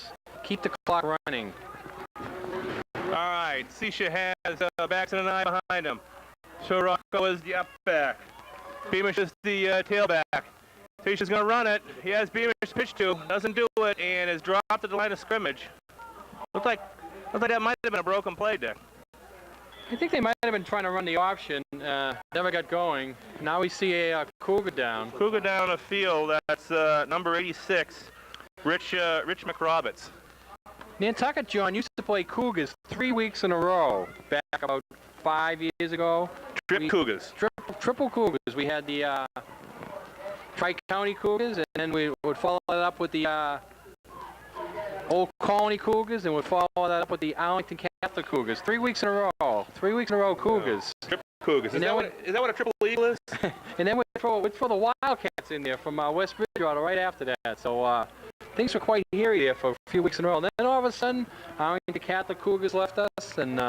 keep the clock running. All right, Seisher has Baxton and I behind him. Sirocco is the up back. Beamish is the tailback. Seisher's going to run it. He has Beamish pitch to, doesn't do it, and is dropped at the line of scrimmage. Looks like that might have been a broken play, Dick. I think they might have been trying to run the option, never got going. Now we see a Cougar down. Cougar down the field, that's number 86, Rich McRoberts. Nantucket, John, used to play Cougars 3 weeks in a row back about 5 years ago. Cougars. Triple Cougars. We had the Tri-County Cougars, and then we would follow it up with the Old Colony Cougars, and we'd follow that up with the Arlington Catholic Cougars. 3 weeks in a row. 3 weeks in a row, Cougars. Triple Cougars. Is that what a triple eagle is? And then we'd throw the Wildcats in there from West Bridgewater right after that. So things were quite hairy there for a few weeks in a row. And then all of a sudden, Arlington Catholic Cougars left us, and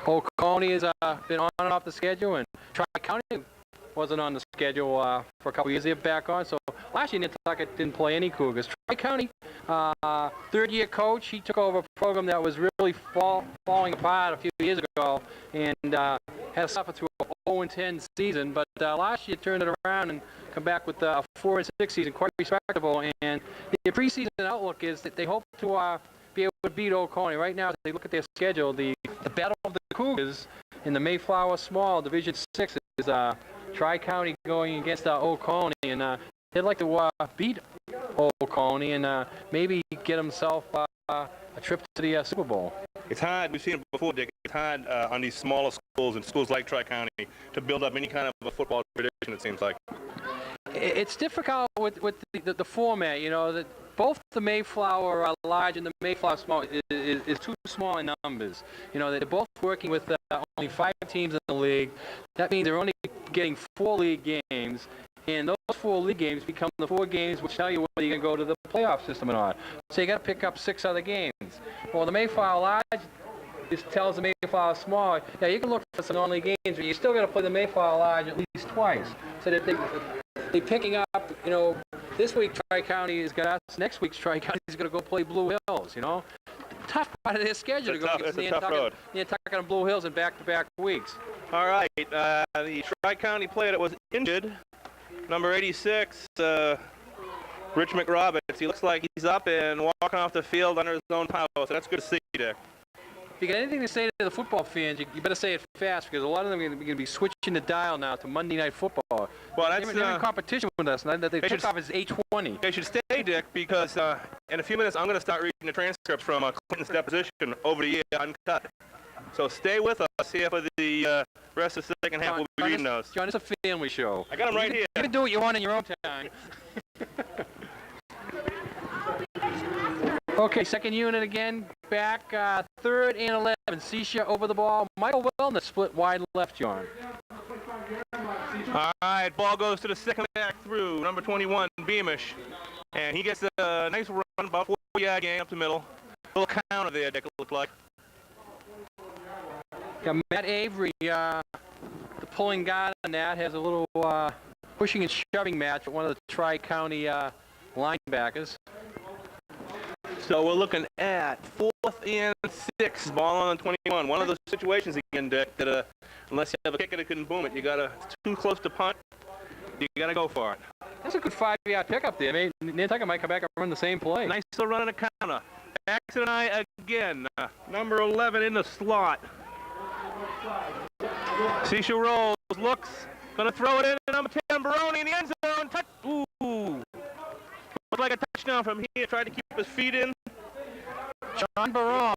Old Colony has been on and off the schedule, and Tri-County wasn't on the schedule for a couple years. They're back on. So last year, Nantucket didn't play any Cougars. Tri-County, third-year coach, he took over a program that was really falling apart a few years ago, and had to suffer through a 0-10 season. But last year, turned it around and come back with a 4-6 season, quite respectable. And the preseason outlook is that they hope to be able to beat Old Colony. Right now, as they look at their schedule, the battle of the Cougars in the Mayflower Small Division 6 is Tri-County going against Old Colony, and they'd like to beat Old Colony and maybe get himself a trip to the Super Bowl. It's hard. We've seen it before, Dick. It's hard on these smaller schools and schools like Tri-County to build up any kind of a football tradition, it seems like. It's difficult with the format, you know, that both the Mayflower large and the Mayflower small is too small in numbers. You know, they're both working with only 5 teams in the league. That means they're only getting 4 league games, and those 4 league games become the 4 games which tell you whether you're going to go to the playoff system or not. So you got to pick up 6 other games. Well, the Mayflower large just tells the Mayflower small, yeah, you can look for some non-league games, but you still got to play the Mayflower large at least twice. So that they're picking up, you know, this week Tri-County has got us, next week Tri-County is going to go play Blue Hills, you know. Tough part of their schedule to go against Nantucket and Blue Hills in back-to-back weeks. All right, the Tri-County player that was injured, number 86, Rich McRoberts. He looks like he's up and walking off the field under his own power, so that's good to see there. If you got anything to say to the football fans, you better say it fast, because a lot of them are going to be switching the dial now to Monday Night Football. Well, that's they're in competition with us. Now they took off as 8:20. They should stay, Dick, because in a few minutes I'm going to start reading the transcripts from Clinton's deposition over the year uncut. So stay with us here for the rest of the second half. We'll be reading those. John, it's a family show. I got them right here. You can do what you want in your own time. Okay, second unit again, back, 3rd and 11. Seisher over the ball. Michael Wellness split wide left, John. All right, ball goes to the second back through, number 21, Beamish. And he gets a nice run, about 4-yard gain up the middle. A little counter there, Dick, it looked like. Yeah, Matt Avery, the pulling guard on that, has a little pushing and shoving match with one of the Tri-County linebackers. So we're looking at 4th and 6, ball on the 21. One of those situations again, Dick, that unless you have a kicker that couldn't boom it, it's too close to punt, you got to go for it. That's a good 5-yard pickup there. Maybe Nantucket might come back and run the same play. Nice little run on the counter. Baxton and I again, number 11 in the slot. Sisha rolls, looks, gonna throw it in, and number 10, Barone in the end zone. Touch. Ooh. Looked like a touchdown from here. Tried to keep his feet in. John Barone.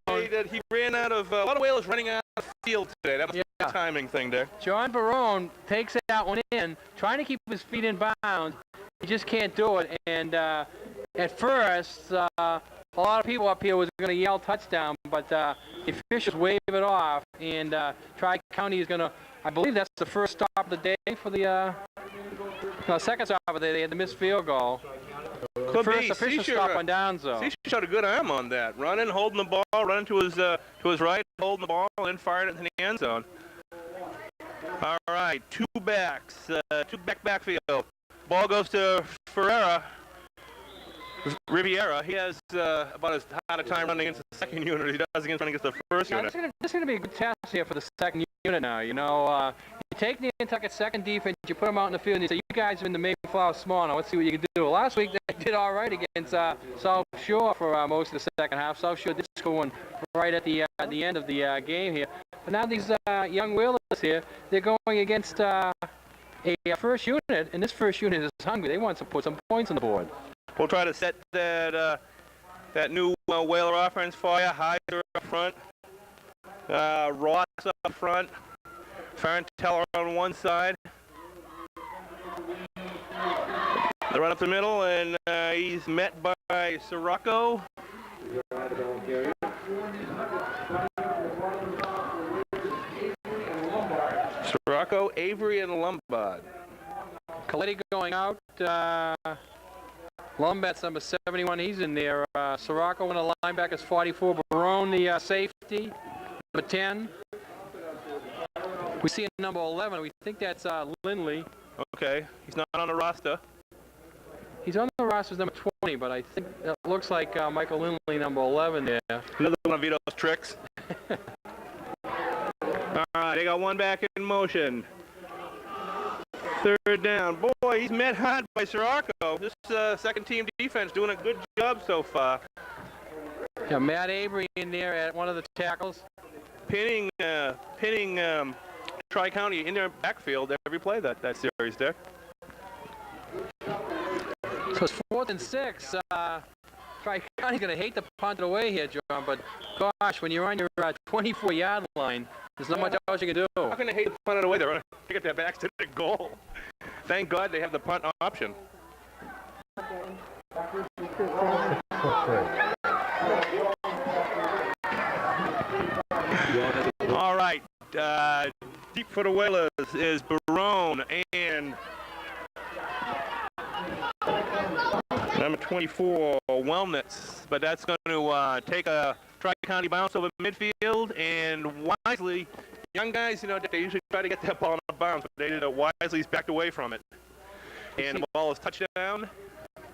He ran out of, a lot of whalers running out of the field today. That was a timing thing there. John Barone takes that one in, trying to keep his feet in bounds. He just can't do it. And at first, a lot of people up here was going to yell touchdown, but the officials wave it off. And Tri-County is going to, I believe that's the first stop of the day for the second stop of the day. They had the missed field goal. The first official stop on down zone. Sisha showed a good arm on that. Running, holding the ball, running to his right, holding the ball, and then firing it into the end zone. All right, two backs, backfield. Ball goes to Riviera. He has about as hard a time running against the second unit as he does against running against the first unit. This is going to be a good test here for the second unit now. You know, you take the Nantucket second defense, you put them out in the field, and you say, you guys are in the Mayflower small now. Let's see what you can do. Last week they did all right against South Shore for most of the second half. South Shore did score one right at the end of the game here. But now these young whalers here, they're going against a first unit, and this first unit is hungry. They want to put some points on the board. We'll try to set that new whaler offense for you. Heiser up front, Ross up front, Farenteller on one side. They run up the middle, and he's met by Sirocco. Sirocco, Avery, and Lombard. Coletti going out. Lombard's number 71. He's in there. Sirocco, one of the linebackers, 44. Barone, the safety, number 10. We see a number 11. We think that's Lindley. Okay, he's not on the roster. He's on the roster as number 20, but I think it looks like Michael Lindley, number 11 there. Another one of Vito's tricks. All right, they got one back in motion. Third down. Boy, he's met hard by Sirocco. This second team defense doing a good job so far. Yeah, Matt Avery in there at one of the tackles. Pinning Tri-County in their backfield every play that series, Dick. So it's 4th and 6. Tri-County going to hate to punt it away here, John, but gosh, when you're on your 24-yard line, there's not much else you can do. How can they hate to punt it away? They're going to get their backs to the goal. Thank God they have the punt option. All right, deep for the Whalers is Barone and number 24, Wellness, but that's going to take a Tri-County bounce over midfield, and Wisely, young guys, you know, they usually try to get that ball in the bounds, but they did it. Wisely's backed away from it, and the ball is touchdown.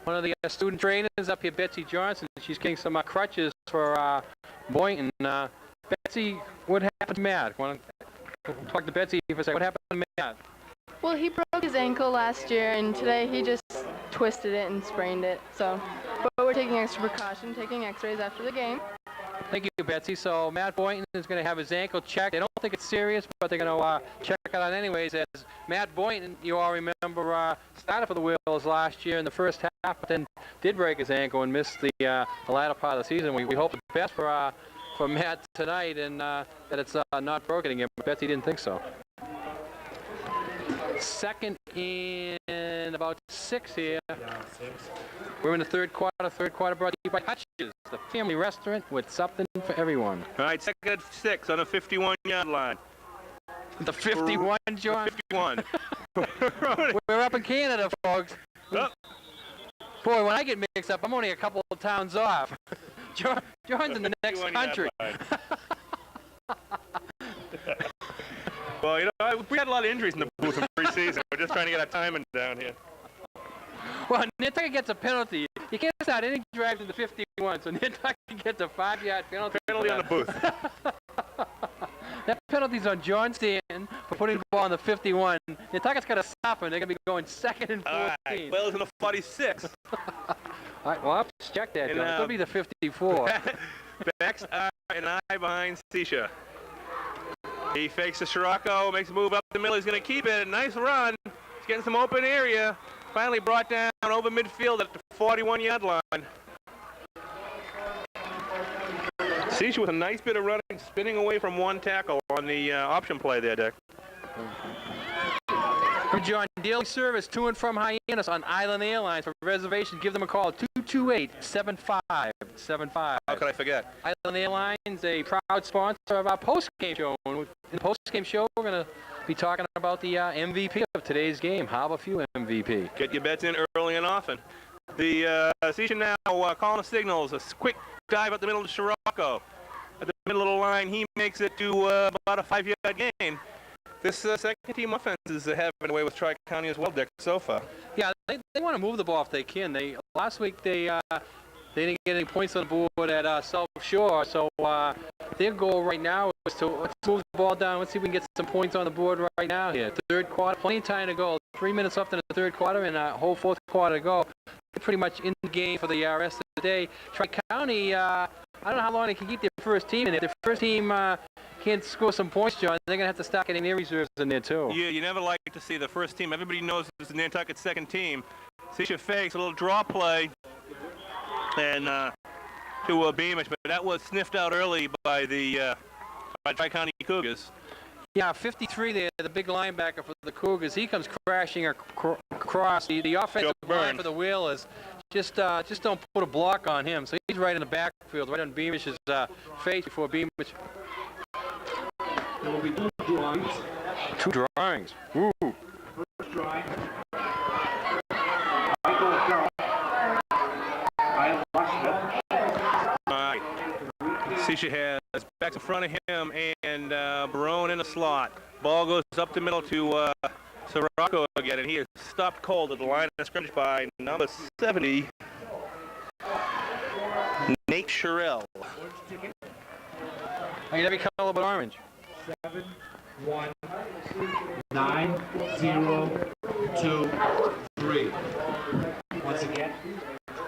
One of the student trainers up here, Betsy Johnson, she's getting some crutches for Boynton. Betsy, what happened to Matt? Want to talk to Betsy for a second. What happened to Matt? Well, he broke his ankle last year, and today he just twisted it and sprained it. So, but we're taking extra precaution, taking x-rays after the game. Thank you, Betsy. So Matt Boynton is going to have his ankle checked. They don't think it's serious, but they're going to check it out anyways. As Matt Boynton, you all remember, started for the Wheels last year in the first half, but then did break his ankle and missed the latter part of the season. We hope the best for Matt tonight, and that it's not broken again. But Betsy didn't think so. Second and about 6 here. We're in the third quarter brought to you by Hutch's, the family restaurant with something for everyone. All right, second and 6 on the 51-yard line. The 51, John? 51. We're up in Canada, folks. Oh. Boy, when I get mixed up, I'm only a couple of towns off. John's in the next country. Well, you know, we had a lot of injuries in the booth in preseason. We're just trying to get our timing down here. Well, Nantucket gets a penalty. You can't start any drives in the 51, so Nantucket gets a 5-yard penalty. Penalty on the booth. That penalty's on John Stanton for putting the ball on the 51. Nantucket's got to stop him. They're going to be going 2nd and 14. All right, Wales in the 46. All right, well, I'll have to check that, John. It'll be the 54. Backs are an eye behind Sisha. He fakes the Scirocco, makes a move up the middle. He's going to keep it. Nice run. He's getting some open area. Finally brought down over midfield at the 41-yard line. Seach with a nice bit of running, spinning away from one tackle on the option play there, Dick. From John, daily service to and from Hyannis on Island Airlines. For reservation, give them a call, 228-7575. How could I forget? Island Airlines, a proud sponsor of our post-game show. In the post-game show, we're going to be talking about the MVP of today's game, Harborview MVP. Get your bets in early and often. The Seach now calling the signals. A quick dive up the middle of Scirocco. At the middle of the line, he makes it to about a 5-yard gain. This second-team offense is having a way with Tri-County as well, Dick, so far. Yeah, they want to move the ball if they can. Last week they didn't get any points on the board at South Shore, so their goal right now is to let's move the ball down. Let's see if we can get some points on the board right now here. Third quarter, plenty of time to go. 3 minutes left in the third quarter and a whole fourth quarter to go. They're pretty much in the game for the rest of the day. Tri-County, I don't know how long they can keep their first team in. If their first team can't score some points, John, they're going to have to start getting their reserves in there, too. Yeah, you never like to see the first team. Everybody knows this is Nantucket's second team. Seach fakes a little draw play and to Beamish, but that was sniffed out early by the Tri-County Cougars. Yeah, 53 there, the big linebacker for the Cougars. He comes crashing across. The offensive line for the Whalers just don't put a block on him. So he's right in the backfield, right on Beamish's face before Beamish. There will be two drawings. Two drawings. Ooh. First drawing. Michael Carroll. I watched it. All right. Seach has back in front of him and Barone in the slot. Ball goes up the middle to Scirocco again, and he is stopped cold at the line of scrimmage by number 70, Nate Sherrill. I need every color but orange. 7, 1, 9, 0, 2, 3. Once again,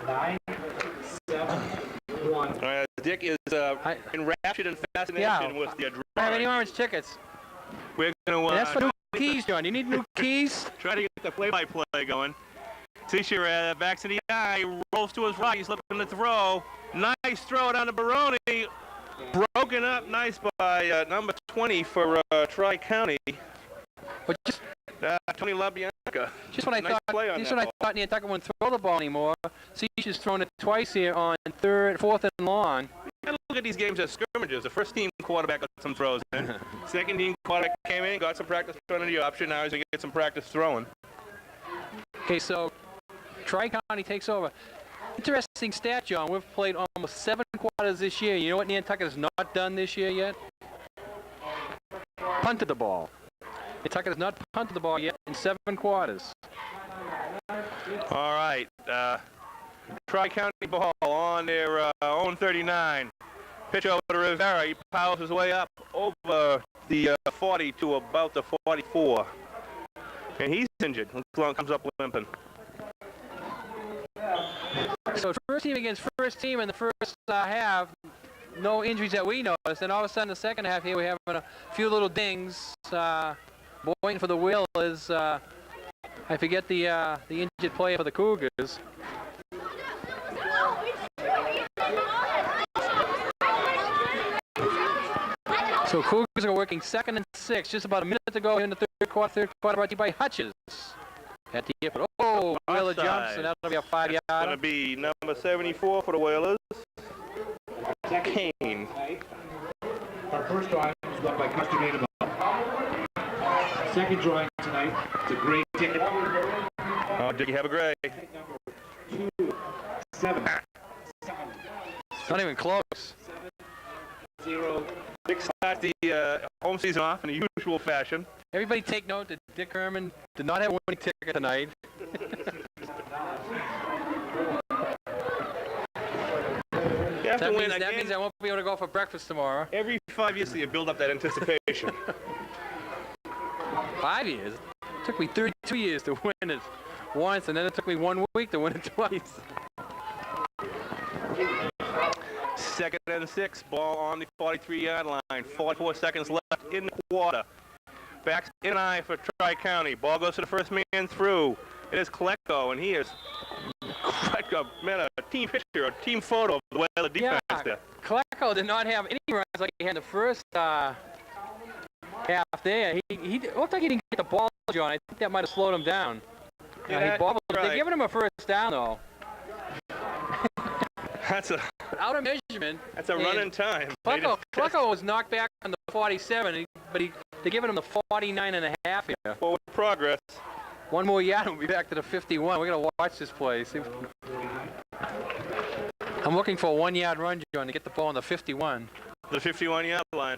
9, 7, 1. Dick is enraptured and fascination with the drawing. I have any orange tickets. We're going to That's for new keys, John. You need new keys? try to get the play-by-play going. Seach backs in the eye, rolls to his right. He's looking to throw. Nice throw down to Barone. Broken up nice by number 20 for Tri-County. But just Tony LaBianca. Just when I nice play on just that when ball. I thought Nantucket wouldn't throw the ball anymore, Seach has thrown it twice here on fourth and long. You gotta look at these games as scrimmages. The first team quarterback got some throws in. Second team quarterback came in, got some practice throwing the option. Now he's gonna get some practice throwing. Okay, so Tri-County takes over. Interesting stat, John. We've played almost 7 quarters this year. You know what Nantucket has not done this year yet? Punted the ball. Nantucket has not punted the ball yet in 7 quarters. All right, Tri-County ball on their own 39. Pitch over to Rivera. He powers his way up over the 40 to about the 44. And he's injured. Comes up limping. So first team against first team in the first half. No injuries that we noticed. And all of a sudden, the second half here, we're having a few little dings. Waiting for the Whalers. I forget the injured player for the Cougars. So Cougars are working 2nd and 6. Just about a minute to go in the third quarter. Third quarter brought to you by Hutchins. At the airport. Oh, Whaler jumps, and that'll be a 5-yard. Going to be number 74 for the Whalers. Kane. Our first drawing was won by Custer Native. Second drawing tonight, it's a gray ticket. Oh, did you have a gray? 2, 7. Not even close. 0. Dick start the home season off in the usual fashion. Everybody take note that Dick Herman did not have a winning ticket tonight. You have to win That again. means I won't be able to go for breakfast tomorrow. Every 5 years you build up that anticipation. 5 years? It took me 32 years to win it once, and then it took me 1 week to win it twice. 2nd and 6, ball on the 43-yard line. 44 seconds left in the quarter. Backs in an eye for Tri-County. Ball goes to the first man through. It is Klecko, and he is man, a team picture, a team photo of the way the defense there. Klecko did not have any runs like he had in the first half there. He looked like he didn't get the ball, John. I think that might have slowed him down. Yeah, he bobbled. right. They're giving him a first down, though. That's a Out of measurement. That's a run in time. Klecko was knocked back on the 47, but they're giving him the 49 and a half here. Forward progress. One more yard and we'll be back to the 51. We're going to watch this play. See. I'm looking for a 1 yard run, John, to get the ball on the 51. The 51-yard line.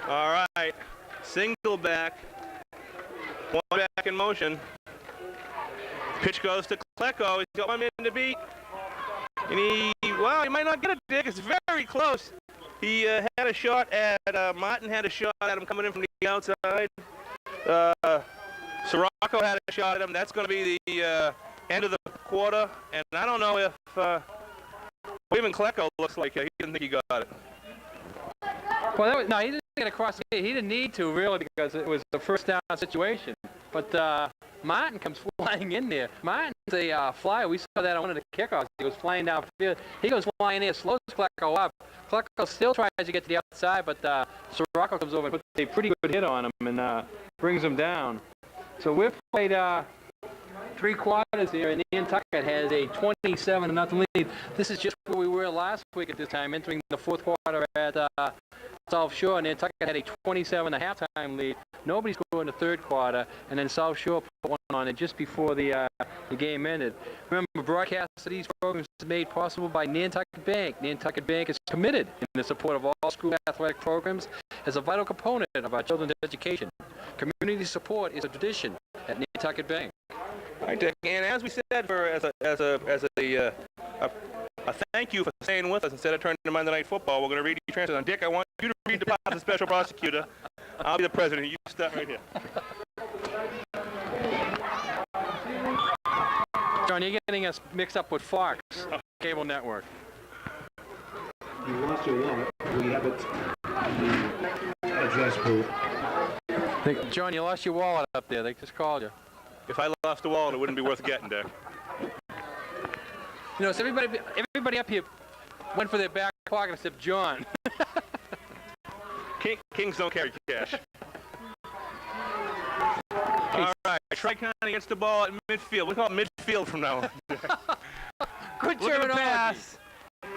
All right. Single back. One back in motion. Pitch goes to Klecko. He's got 1 minute to beat. And he might not get it, Dick. It's very close. He had a shot at, Martin had a shot at him coming in from the outside. Sirocco had a shot at him. That's going to be the end of the quarter. And I don't know if even Klecko looks like he didn't think he got it. Well, no, he didn't get across. He didn't need to, really, because it was the first down situation. But Martin comes flying in there. Martin's a flyer. We saw that on one of the kickoffs. He was flying downfield. He goes flying there, slows Klecko up. Klecko still tries to get to the outside, but Sirocco comes over and puts a pretty good hit on him and brings him down. So we've played 3 quarters here, and Nantucket has a 27-0 lead. This is just where we were last week at this time, entering the 4th quarter at South Shore. Nantucket had a 27 halftime lead. Nobody scored in the 3rd quarter, and then South Shore put one on it just before the game ended. Remember, broadcast of these programs is made possible by Nantucket Bank. Nantucket Bank is committed in the support of all school athletic programs as a vital component of our children's education. Community support is a tradition at Nantucket Bank. All right, Dick. And as we said, as a thank you for staying with us instead of turning to Monday Night Football, we're going to read your transcript. Now, Dick, I want you to read the part of the special prosecutor. I'll be the president. You start right here. John, you're getting us mixed up with Fox cable network. You lost your wallet. We have it the address booth. John, you lost your wallet up there. They just called you. If I lost the wallet, it wouldn't be worth getting, Dick. You know, so everybody up here went for their back pocket except John. Kings don't carry cash. All right, Tri-County gets the ball at midfield. We call it midfield from now on. Good Look at the terminology. pass.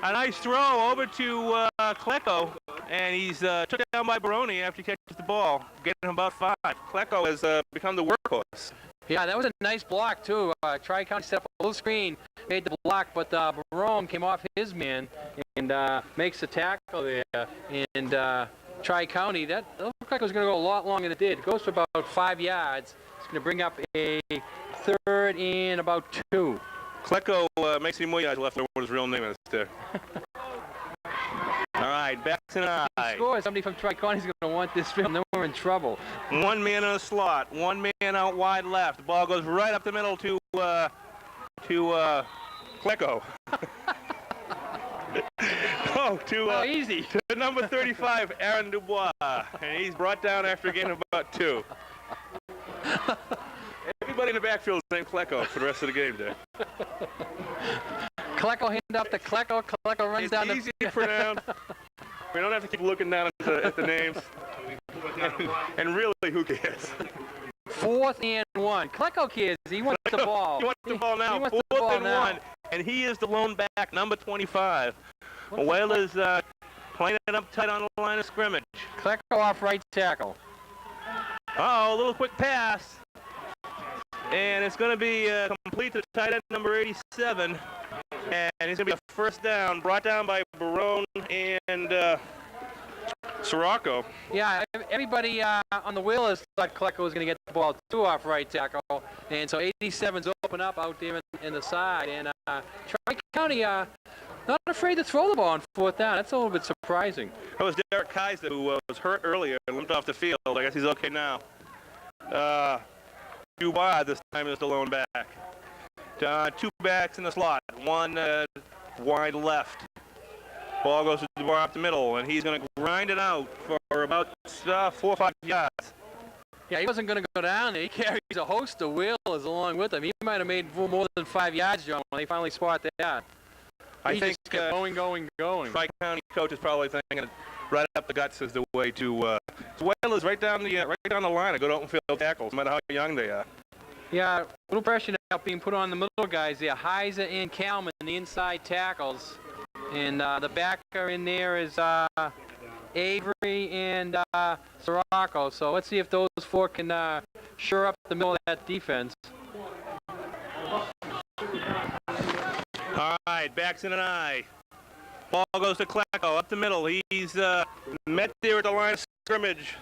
A nice throw over to Klecko, and he's took down by Baroni after he catches the ball, getting him about 5. Klecko has become the workhorse. Yeah, that was a nice block, too. Tri-County set up a little screen, made the block, but Barone came off his man and makes the tackle there. And Tri-County, that looked like it was going to go a lot longer than it did. It goes for about 5 yards. It's going to bring up a 3rd and about 2. Klecko makes any more yards left what his real name is there. All right, back to the eye. Score. Somebody from Tri-County is going to want this film. Then we're in trouble. 1 man in the slot, 1 man out wide left. The ball goes right up the middle to Klecko. Easy. To number 35, Aaron Dubois, and he's brought down after a gain of about 2. Everybody in the backfield is named Klecko for the rest of the game there. Klecko hand up to Klecko. Klecko runs It's down easy to pronounce. We don't have to keep looking down at the names. And really, who cares? 4th and 1. Klecko cares. He wants the ball. He wants the ball now. 4th and 1. And he is the lone back, number 25. Whalers playing it up tight on the line of scrimmage. Klecko off right tackle. Uh-oh, a little quick pass. And it's going to be complete to tight end number 87. And it's going to be a first down, brought down by Barone and Sirocco. Yeah, everybody on the Whalers thought Klecko was going to get the ball 2 off right tackle. And so 87's open up out there in the side. And Tri-County not afraid to throw the ball on 4th down. That's a little bit surprising. That was Derek Kaiser, who was hurt earlier and limped off the field. I guess he's okay now. Dubois this time is the lone back. 2 backs in the slot, 1 wide left. Ball goes to DeVore up the middle, and he's going to grind it out for about 4 or 5 yards. Yeah, he wasn't going to go down there. He carries a host of wheelers along with him. He might have made more than 5 yards, John, when they finally spot that. I think just kept going. Tri-County coach is probably thinking right up the guts is the way to. Whalers right down the line of good open field tackles, no matter how young they are. Yeah, a little pressure now being put on the middle guys there. Heiser and Kalman, the inside tackles. And the backer in there is Avery and Sirocco. So let's see if those four can shore up the middle of that defense. All right, backs in an eye. Ball goes to Klacko up the middle. He's met there at the line of scrimmage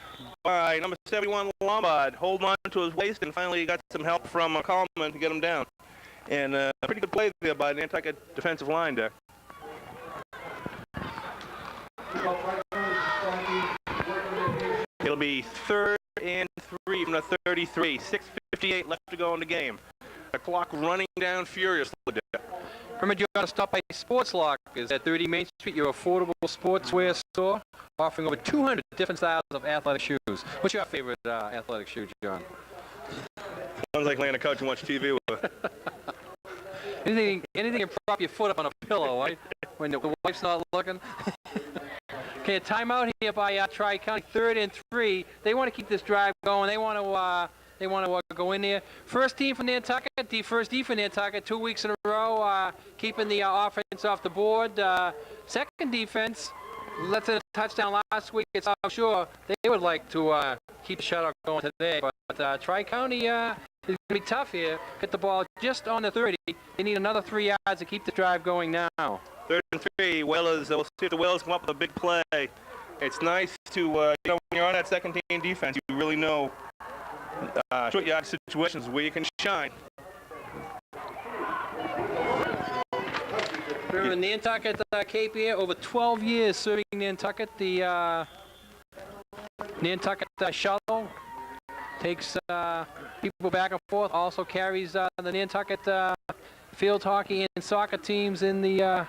by number 71 Lombard. Holding on to his waist, and finally he got some help from Coleman to get him down. And a pretty good play there by the Nantucket defensive line there. It'll be 3rd and 3 from the 33. 6:58 left to go in the game. The clock running down furiously there. Remember, you got to stop by Sports Lock. Is at 30 Main Street, your affordable sportswear store, offering over 200 different styles of athletic shoes. What's your favorite athletic shoe, John? Sounds like laying a couch and watch TV with. Anything can prop your foot up on a pillow, right? When the wife's not looking. Okay, a timeout here by Tri-County, 3rd and 3. They want to keep this drive going. They want to go in there. First team for Nantucket, the first D for Nantucket, 2 weeks in a row, keeping the offense off the board. Second defense, left a touchdown last week. It's I'm sure they would like to keep the shutout going today. But Tri-County is going to be tough here. Get the ball just on the 30. They need another 3 yards to keep the drive going now. 3rd and 3. Whalers, we'll see if the Whalers come up with a big play. It's nice to, when you're on that second team defense, you really know short yard situations where you can shine. Remember Nantucket Cape here, over 12 years serving Nantucket. The Nantucket shuttle takes people back and forth, also carries the Nantucket field hockey and soccer teams in the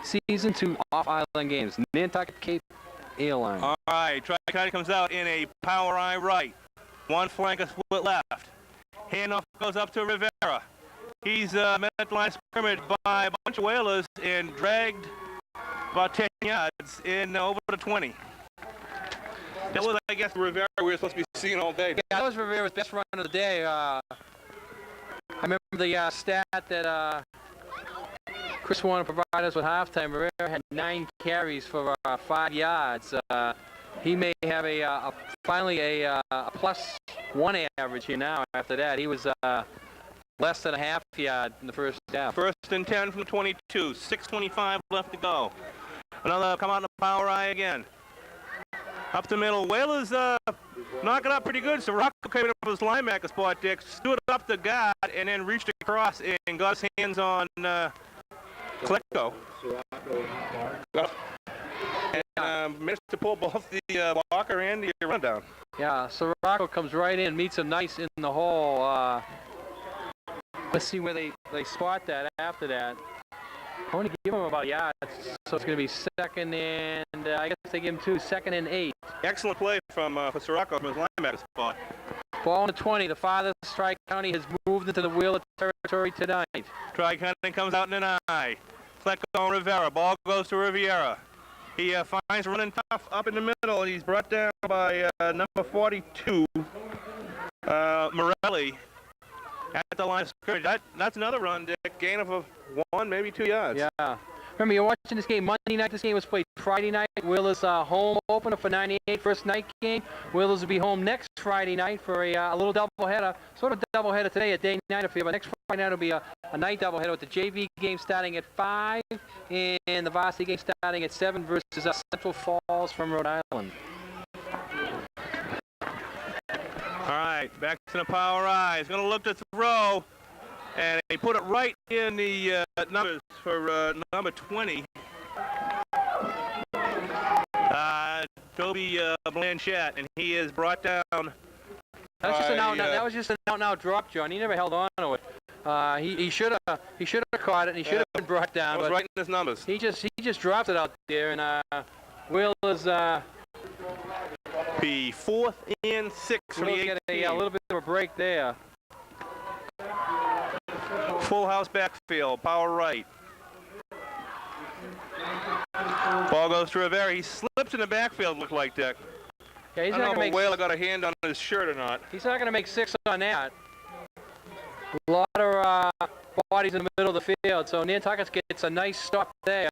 season to off-island games. Nantucket Cape Airline. All right, Tri-County comes out in a power eye right. One flank, a split left. Handoff goes up to Rivera. He's met at the line of scrimmage by a bunch of Whalers and dragged about 10 yards in over the 20. That was, I guess, Rivera we were supposed to be seeing all day. Yeah, that was Rivera's best run of the day. I remember the stat that Chris wanted to provide us with halftime. Rivera had 9 carries for 5 yards. He may have finally a +1 average here now. After that, he was less than a half yard in the first half. 1st and 10 from the 22. 6:25 left to go. Another come out in the power eye again. Up the middle. Whalers knock it up pretty good. So Rocco came up his linebacker spot there, stood up the guard, and then reached across and got his hands on Klacko. And managed to pull both the blocker and the rundown. Yeah, Sirocco comes right in, meets him nice in the hole. Let's see where they spot that after that. I want to give him about a yard, so it's going to be 2nd and I guess they give him 2, 2nd and 8. Excellent play from for Sirocco from his linebacker spot. Ball on the 20. The farthest Tri-County has moved into the Wheeler territory tonight. Tri-County comes out in an eye. Klacko on Rivera. Ball goes to Riviera. He finds running tough up in the middle, and he's brought down by number 42, Morelli, at the line of scrimmage. That's another run, Dick. Gain of 1, maybe 2 yards. Yeah. Remember, you're watching this game Monday night. This game was played Friday night. Wheeler's home opener for 98, first night game. Wheeler's will be home next Friday night for a little doubleheader. Sort of doubleheader today, a day night affair, but next Friday night will be a night doubleheader with the JV game starting at 5 and the varsity game starting at 7 versus Central Falls from Rhode Island. All right, back to the power eye. He's going to look to throw, and he put it right in the numbers for number 20. Toby Blanchett, and he is brought down. That was just an out-and-out drop, John. He never held on to it. He should have caught it, and he should have been brought down. I was But writing his numbers. he just dropped it out there, and Will is Be 4th and 6 from the will 18. get a little bit of a break there. Full house backfield, power right. Ball goes to Rivera. He slipped in the backfield, looked like, Dick. Yeah, he's I not don't know gonna if make. Whaler got a hand on his shirt or not. He's not going to make 6 on that. A lot of bodies in the middle of the field, so Nantucket gets a nice stop there.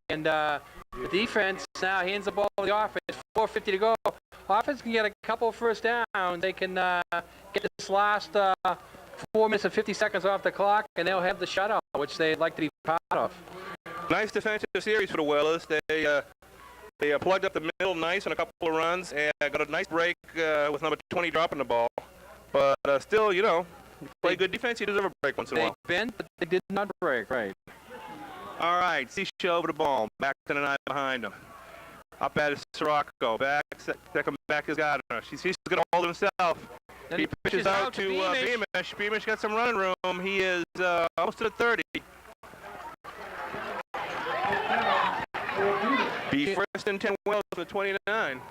And the defense now hands the ball to the offense. 4:50 to go. Offense can get a couple of first downs. They can get this last 4 minutes and 50 seconds off the clock, and they'll have the shutout, which they'd like to be part of. Nice defensive series for the Whalers. They plugged up the middle nice on a couple of runs and got a nice break with number 20 dropping the ball. But still, you know, you play good defense, you deserve a break once in a They while. bent, but they did not break, right. All right, Sisha over the ball. Back to the 9 behind him. Up at Sirocco. Second back is Gardner. He's going to hold himself. Then He pitches out to Beamish. Beamish got some running room. He is almost to the 30. Be first and 10 Wells from the 29.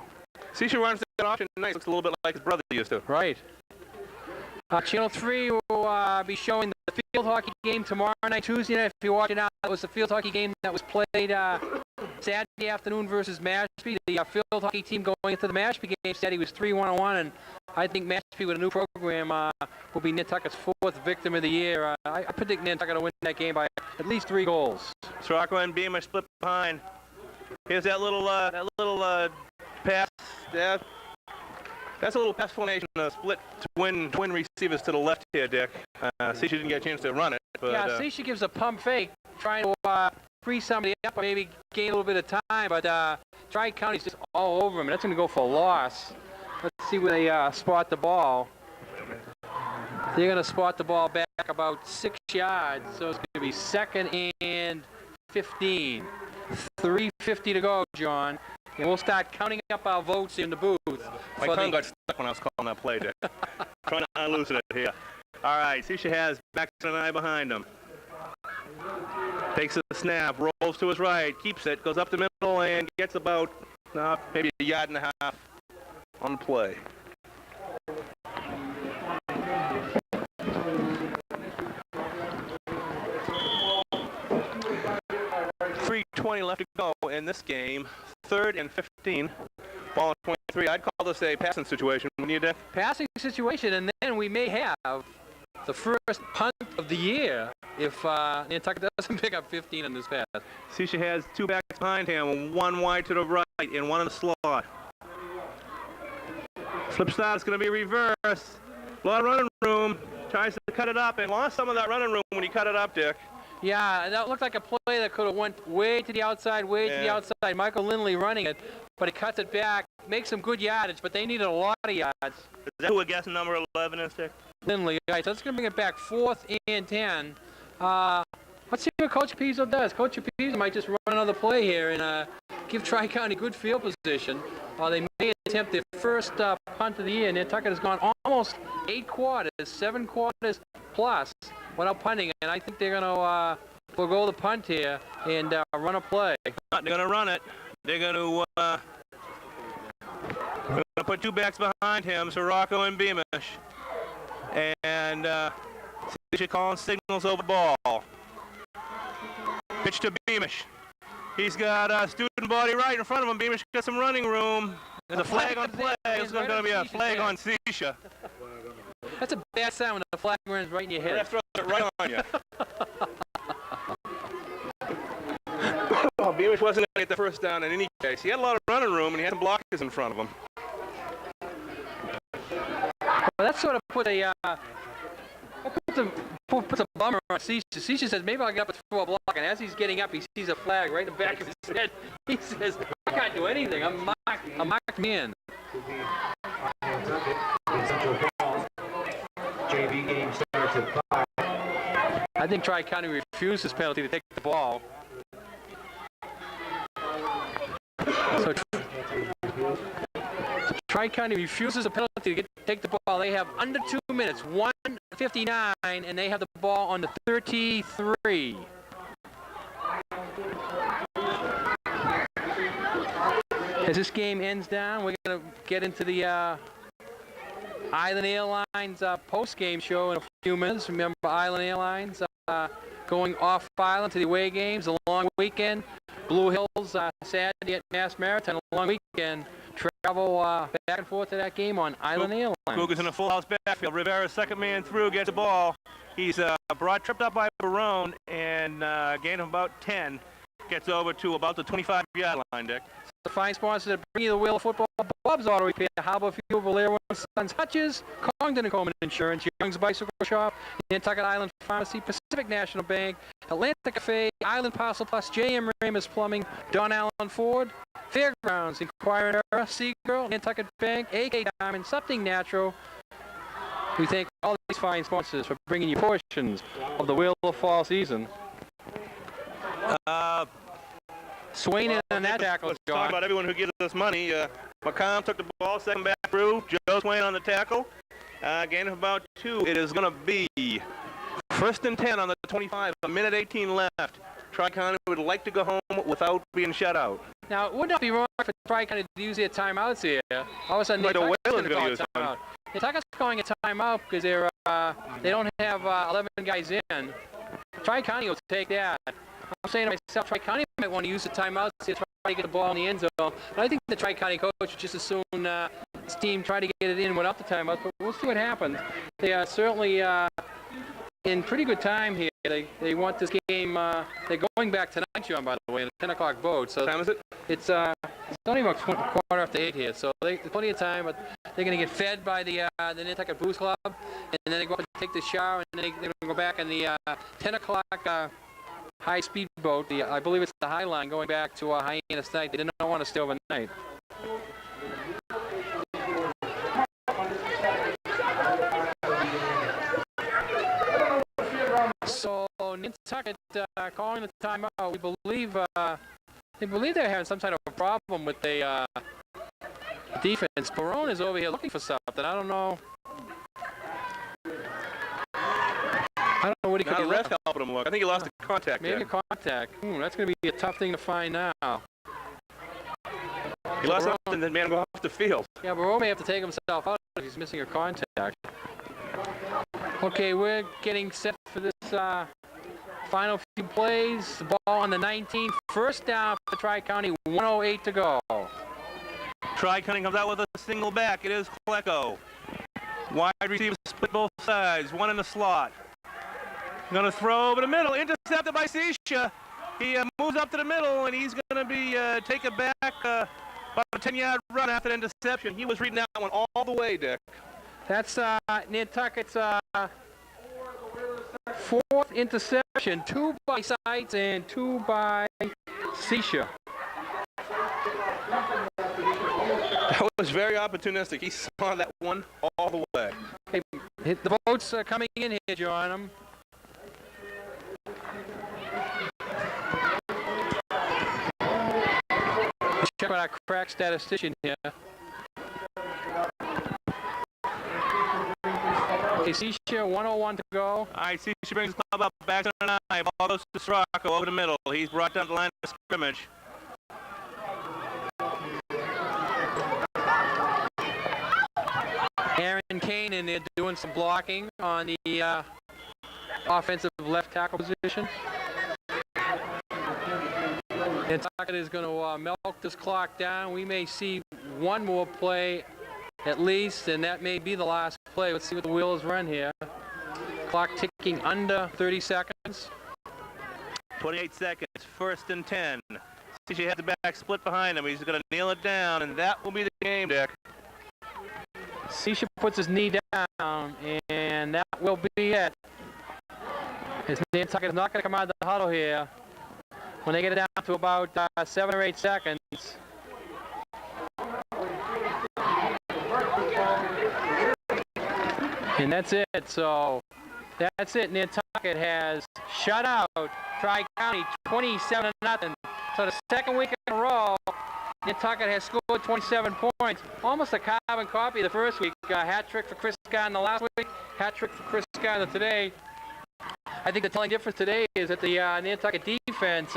Sisha runs that option nice. Looks a little bit like his brother used to. Right. Channel 3 will be showing the field hockey game tomorrow night, Tuesday night. If you're watching out, that was the field hockey game that was played Saturday afternoon versus Mashpee. The field hockey team going into the Mashpee game Saturday was 3-1-1, and I think Mashpee with a new program will be Nantucket's 4th victim of the year. I predict Nantucket to win that game by at least 3 goals. Sirocco and Beamish split behind. Here's that little pass. That's a little pass formation, split twin receivers to the left here, Dick. Sisha didn't get a chance to run it. But, yeah, Sisha gives a pump fake, trying to free somebody up or maybe gain a little bit of time, but Tri-County's just all over him, and that's going to go for a loss. Let's see where they spot the ball. They're going to spot the ball back about 6 yards, so it's going to be 2nd and 15. 3:50 to go, John. And we'll start counting up our votes in the booth. My tongue got stuck when I was calling that play, Dick. Trying to unloosen it here. All right, Sisha has back to the 9 behind him. Takes a snap, rolls to his right, keeps it, goes up the middle, and gets about maybe a yard and a half on the play. .320 left to go in this game. 3rd and 15. Ball at 23. I'd call this a passing situation, wouldn't you, Dick? Passing situation, and then we may have the first punt of the year if Nantucket doesn't pick up 15 in this pass. Sisha has 2 backs behind him, 1 wide to the right and 1 in the slot. Flip side is going to be reversed. A lot of running room. Tries to cut it up and lost some of that running room when he cut it up, Dick. Yeah, that looked like a play that could have went way to the outside, to the outside. Michael Lindley running it, but he cuts it back, makes some good yardage, but they needed a lot of yards. Is that who we're guessing number 11 is, Dick? Lindley, right, so that's going to bring it back 4th and 10. Let's see what Coach Pizzo does. Coach Pizzo might just run another play here and give Tri-County good field position. They may attempt their first punt of the year. Nantucket has gone almost 8 quarters, 7 quarters plus without punting, and I think they're going to forego the punt here and run a play. They're going to run it. They're going to put 2 backs behind him, Sirocco and Beamish. And Sisha calling signals over the ball. Pitch to Beamish. He's got a student body right in front of him. Beamish got some running room. There's a flag on play. There's going to be a flag on Sisha. That's a bad sound when the flag runs right in your head. Ref throws it right on you. Beamish wasn't going to get the first down in any case. He had a lot of running room, and he had some blockers in front of him. Well, that sort of puts a bummer on Sisha. Sisha says, maybe I'll get up and throw a block, and as he's getting up, he sees a flag right in the back of his head. He says, I can't do anything. I'm marked man. JV game starts at 5. I think Tri-County refused this penalty to take the ball. So Tri-County refuses a penalty to take the ball. They have under 2 minutes. 1 59, and they have the ball on the 33. As this game ends down, we're going to get into the Island Airlines post-game show in a few minutes. Remember, Island Airlines going off island to the away games, a long weekend. Blue Hills Saturday at Mass Maritime, a long weekend. Travel back and forth to that game on Island Airlines. Cougars in a full house backfield. Rivera's second man through, gets the ball. He's tripped up by Barone and gained about 10. Gets over to about the 25-yard line, Dick. The fine sponsors that bring you the wheel of football: Bob's Auto Repair, Harbor Fuel, Valero & Sons, Hutch's, Congdon & Coleman Insurance, Young's Bicycle Shop, Nantucket Island Pharmacy, Pacific National Bank, Atlantic Cafe, Island Parcel Plus, J.M. Ramos Plumbing, Don Allen Ford, Fairgrounds, Inquirer, Seagirl, Nantucket Bank, A.K. Diamond, Something Natural. We thank all these fine sponsors for bringing you portions of the Wheel of Fall season. Swain and that tackle. Let's talk about everyone who gives us money. McComm took the ball, second back through. Joe Swain on the tackle. Gain of about 2. It is going to be first and 10 on the 25. A minute 18 left. Tri-County would like to go home without being shut out. Now, it would not be wrong for Tri-County to use their timeouts here. All of a sudden, Right, the Nantucket's Whalers going to call a use timeout. Nantucket's calling a timeout because they don't have 11 guys in. Tri-County will take that. I'm saying to myself, Tri-County might want to use the timeouts to try to get the ball in the end zone. But I think the Tri-County coach would just as soon his team try to get it in without the timeouts. But we'll see what happens. They are certainly in pretty good time here. They want this game. They're going back tonight, John, by the way, in a 10 o'clock boat. So What time is it? it's not even a quarter after 8 here. So there's plenty of time. But they're going to get fed by the Nantucket Blues Club, and then they go up and take the shower, and then they're going to go back in the 10 o'clock. High-speed boat, I believe it's the High Line, going back to Hyannis Night. They did not want to stay overnight. So Nantucket calling the timeout. They believe they're having some kind of a problem with the defense. Barone is over here looking for something. I don't know. I don't know what he could Not be a ref helping him look. I think he lost the contact Maybe there. a contact. That's going to be a tough thing to find now. He lost something, then man go off the field. Yeah, Barone may have to take himself out if he's missing a contact. Okay, we're getting set for this final few plays. The ball on the 19. First down for Tri-County, 1:08 to go. Tri-County comes out with a single back. It is Klecko. Wide receiver split both sides. One in the slot. Going to throw over the middle. Intercepted by Sisha. He moves up to the middle, and he's going to be taken back about a 10-yard run after the interception. He was reading that one all the way, Dick. That's Nantucket's fourth interception. 2 by Sites and 2 by Sisha. That was very opportunistic. He saw that one all the way. Hey, the boat's coming in here, John. Check out our crack statistician here. Okay, Sisha, 1:01 to go. All right, Sisha brings the club up back to the 9. Ball goes to Srocco over the middle. He's brought down the line of scrimmage. Aaron Kane in there doing some blocking on the offensive left tackle position. Nantucket is going to milk this clock down. We may see one more play at least, and that may be the last play. Let's see what the Wheelers run here. Clock ticking under 30 seconds. 28 seconds, first and 10. Sisha has the back split behind him. He's going to kneel it down, and that will be the game, Dick. Sisha puts his knee down, and that will be it. Nantucket is not going to come out of the huddle here when they get it down to about 7 or 8 seconds. And that's it. So that's it. Nantucket has shut out Tri-County 27-0. So the second week in a row, Nantucket has scored 27 points. Almost a carbon copy of the first week. Hat trick for Chris Garden the last week. Hat trick for Chris Skyler, today, I think the telling difference today is that the Nantucket defense,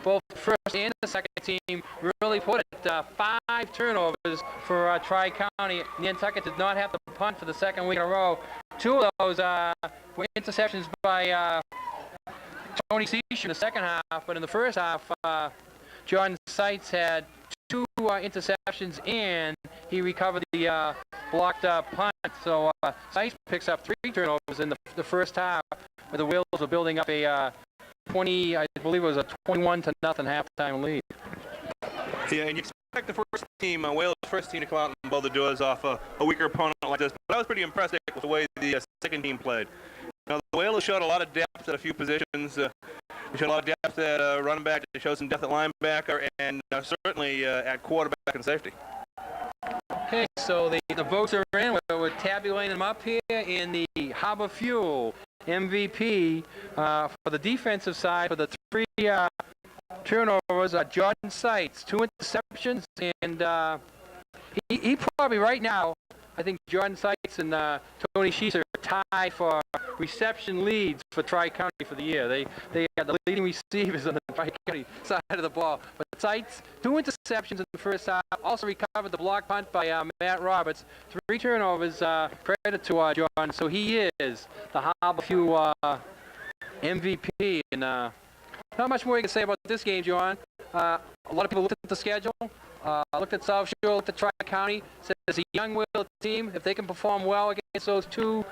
both the first and the second team, really put it. 5 turnovers for Tri-County. Nantucket did not have to punt for the second week in a row. 2 of those were interceptions by Tony Seash in the second half, but in the first half, Jordan Seitz had 2 interceptions, and he recovered the blocked punt. So Seitz picks up 3 turnovers in the first half, where the Whales are building up a 20, I believe it was a 21-0 halftime lead. Yeah, and you expect the first team, Wales' first team, to come out and blow the doors off a weaker opponent like this. But I was pretty impressed with the way the second team played. Now, the Whalers showed a lot of depth at a few positions. They showed a lot of depth at running back. They showed some depth at linebacker, and certainly at quarterback and safety. Okay, so the votes are in. We're tabulating them up here in the Harbor Fuel MVP for the defensive side for the 3 turnovers. Jordan Seitz, 2 interceptions, and he probably right now, I think Jordan Seitz and Tony Sheets are tied for reception leads for Tri-County for the year. They are the leading receivers on the Tri-County side of the ball. But Seitz, 2 interceptions in the first half, also recovered the block punt by Matt Roberts. 3 turnovers, credit to Jordan. So he is the Harbor Fuel MVP. And not much more you can say about this game, John. A lot of people looked at the schedule. Looked at South Shore, looked at Tri-County, said it's a young Whale team. If they can perform well against those 2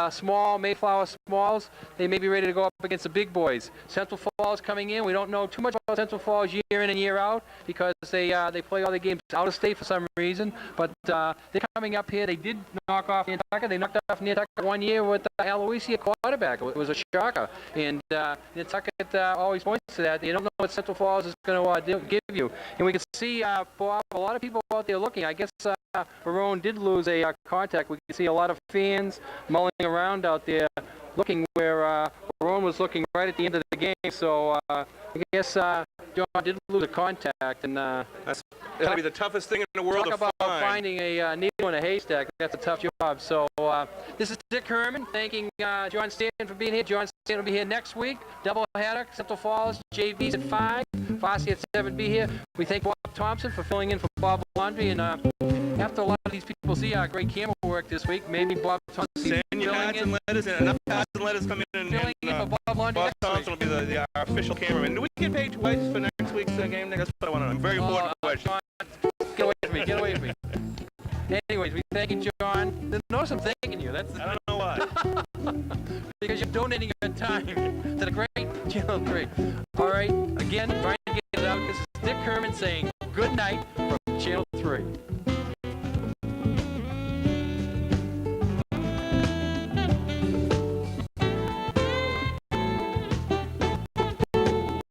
small Mayflower Smalls, they may be ready to go up against the big boys. Central Falls coming in. We don't know too much about Central Falls year in and year out because they play all their games out of state for some reason. But they're coming up here. They did knock off Nantucket. They knocked off Nantucket 1 year with Aloysia quarterback. It was a shocker. And Nantucket always points to that. You don't know what Central Falls is going to give you. And we can see Bob, a lot of people out there looking. I guess Barone did lose a contact. We can see a lot of fans mulling around out there looking where Barone was looking right at the end of the game. So I guess John did lose a contact. And That's got to be the toughest thing in the world talk to about find. finding a needle in a haystack. That's a tough job. So this is Dick Herman thanking John Stanton for being here. John Stanton will be here next week. Doubleheader, Central Falls, JV's at 5, Fossey at 7 be here. We thank Bob Thompson for filling in for Bob Laundry. And after a lot of these people see our great camera work this week, maybe Bob Thompson Send your cards and letters, and enough cards and letters come in. filling in for Bob Laundry Bob next Thompson week. will be the official cameraman. Do we get paid twice for next week's game? That's what I want to know. Very important question. John, get away from me. Get away from me. Anyways, we thank you, John. Notice I'm thanking you. That's I don't know why. because you're donating your time to the great Channel 3. All right, again, trying to get it out. This is Dick Herman saying good night from Channel 3.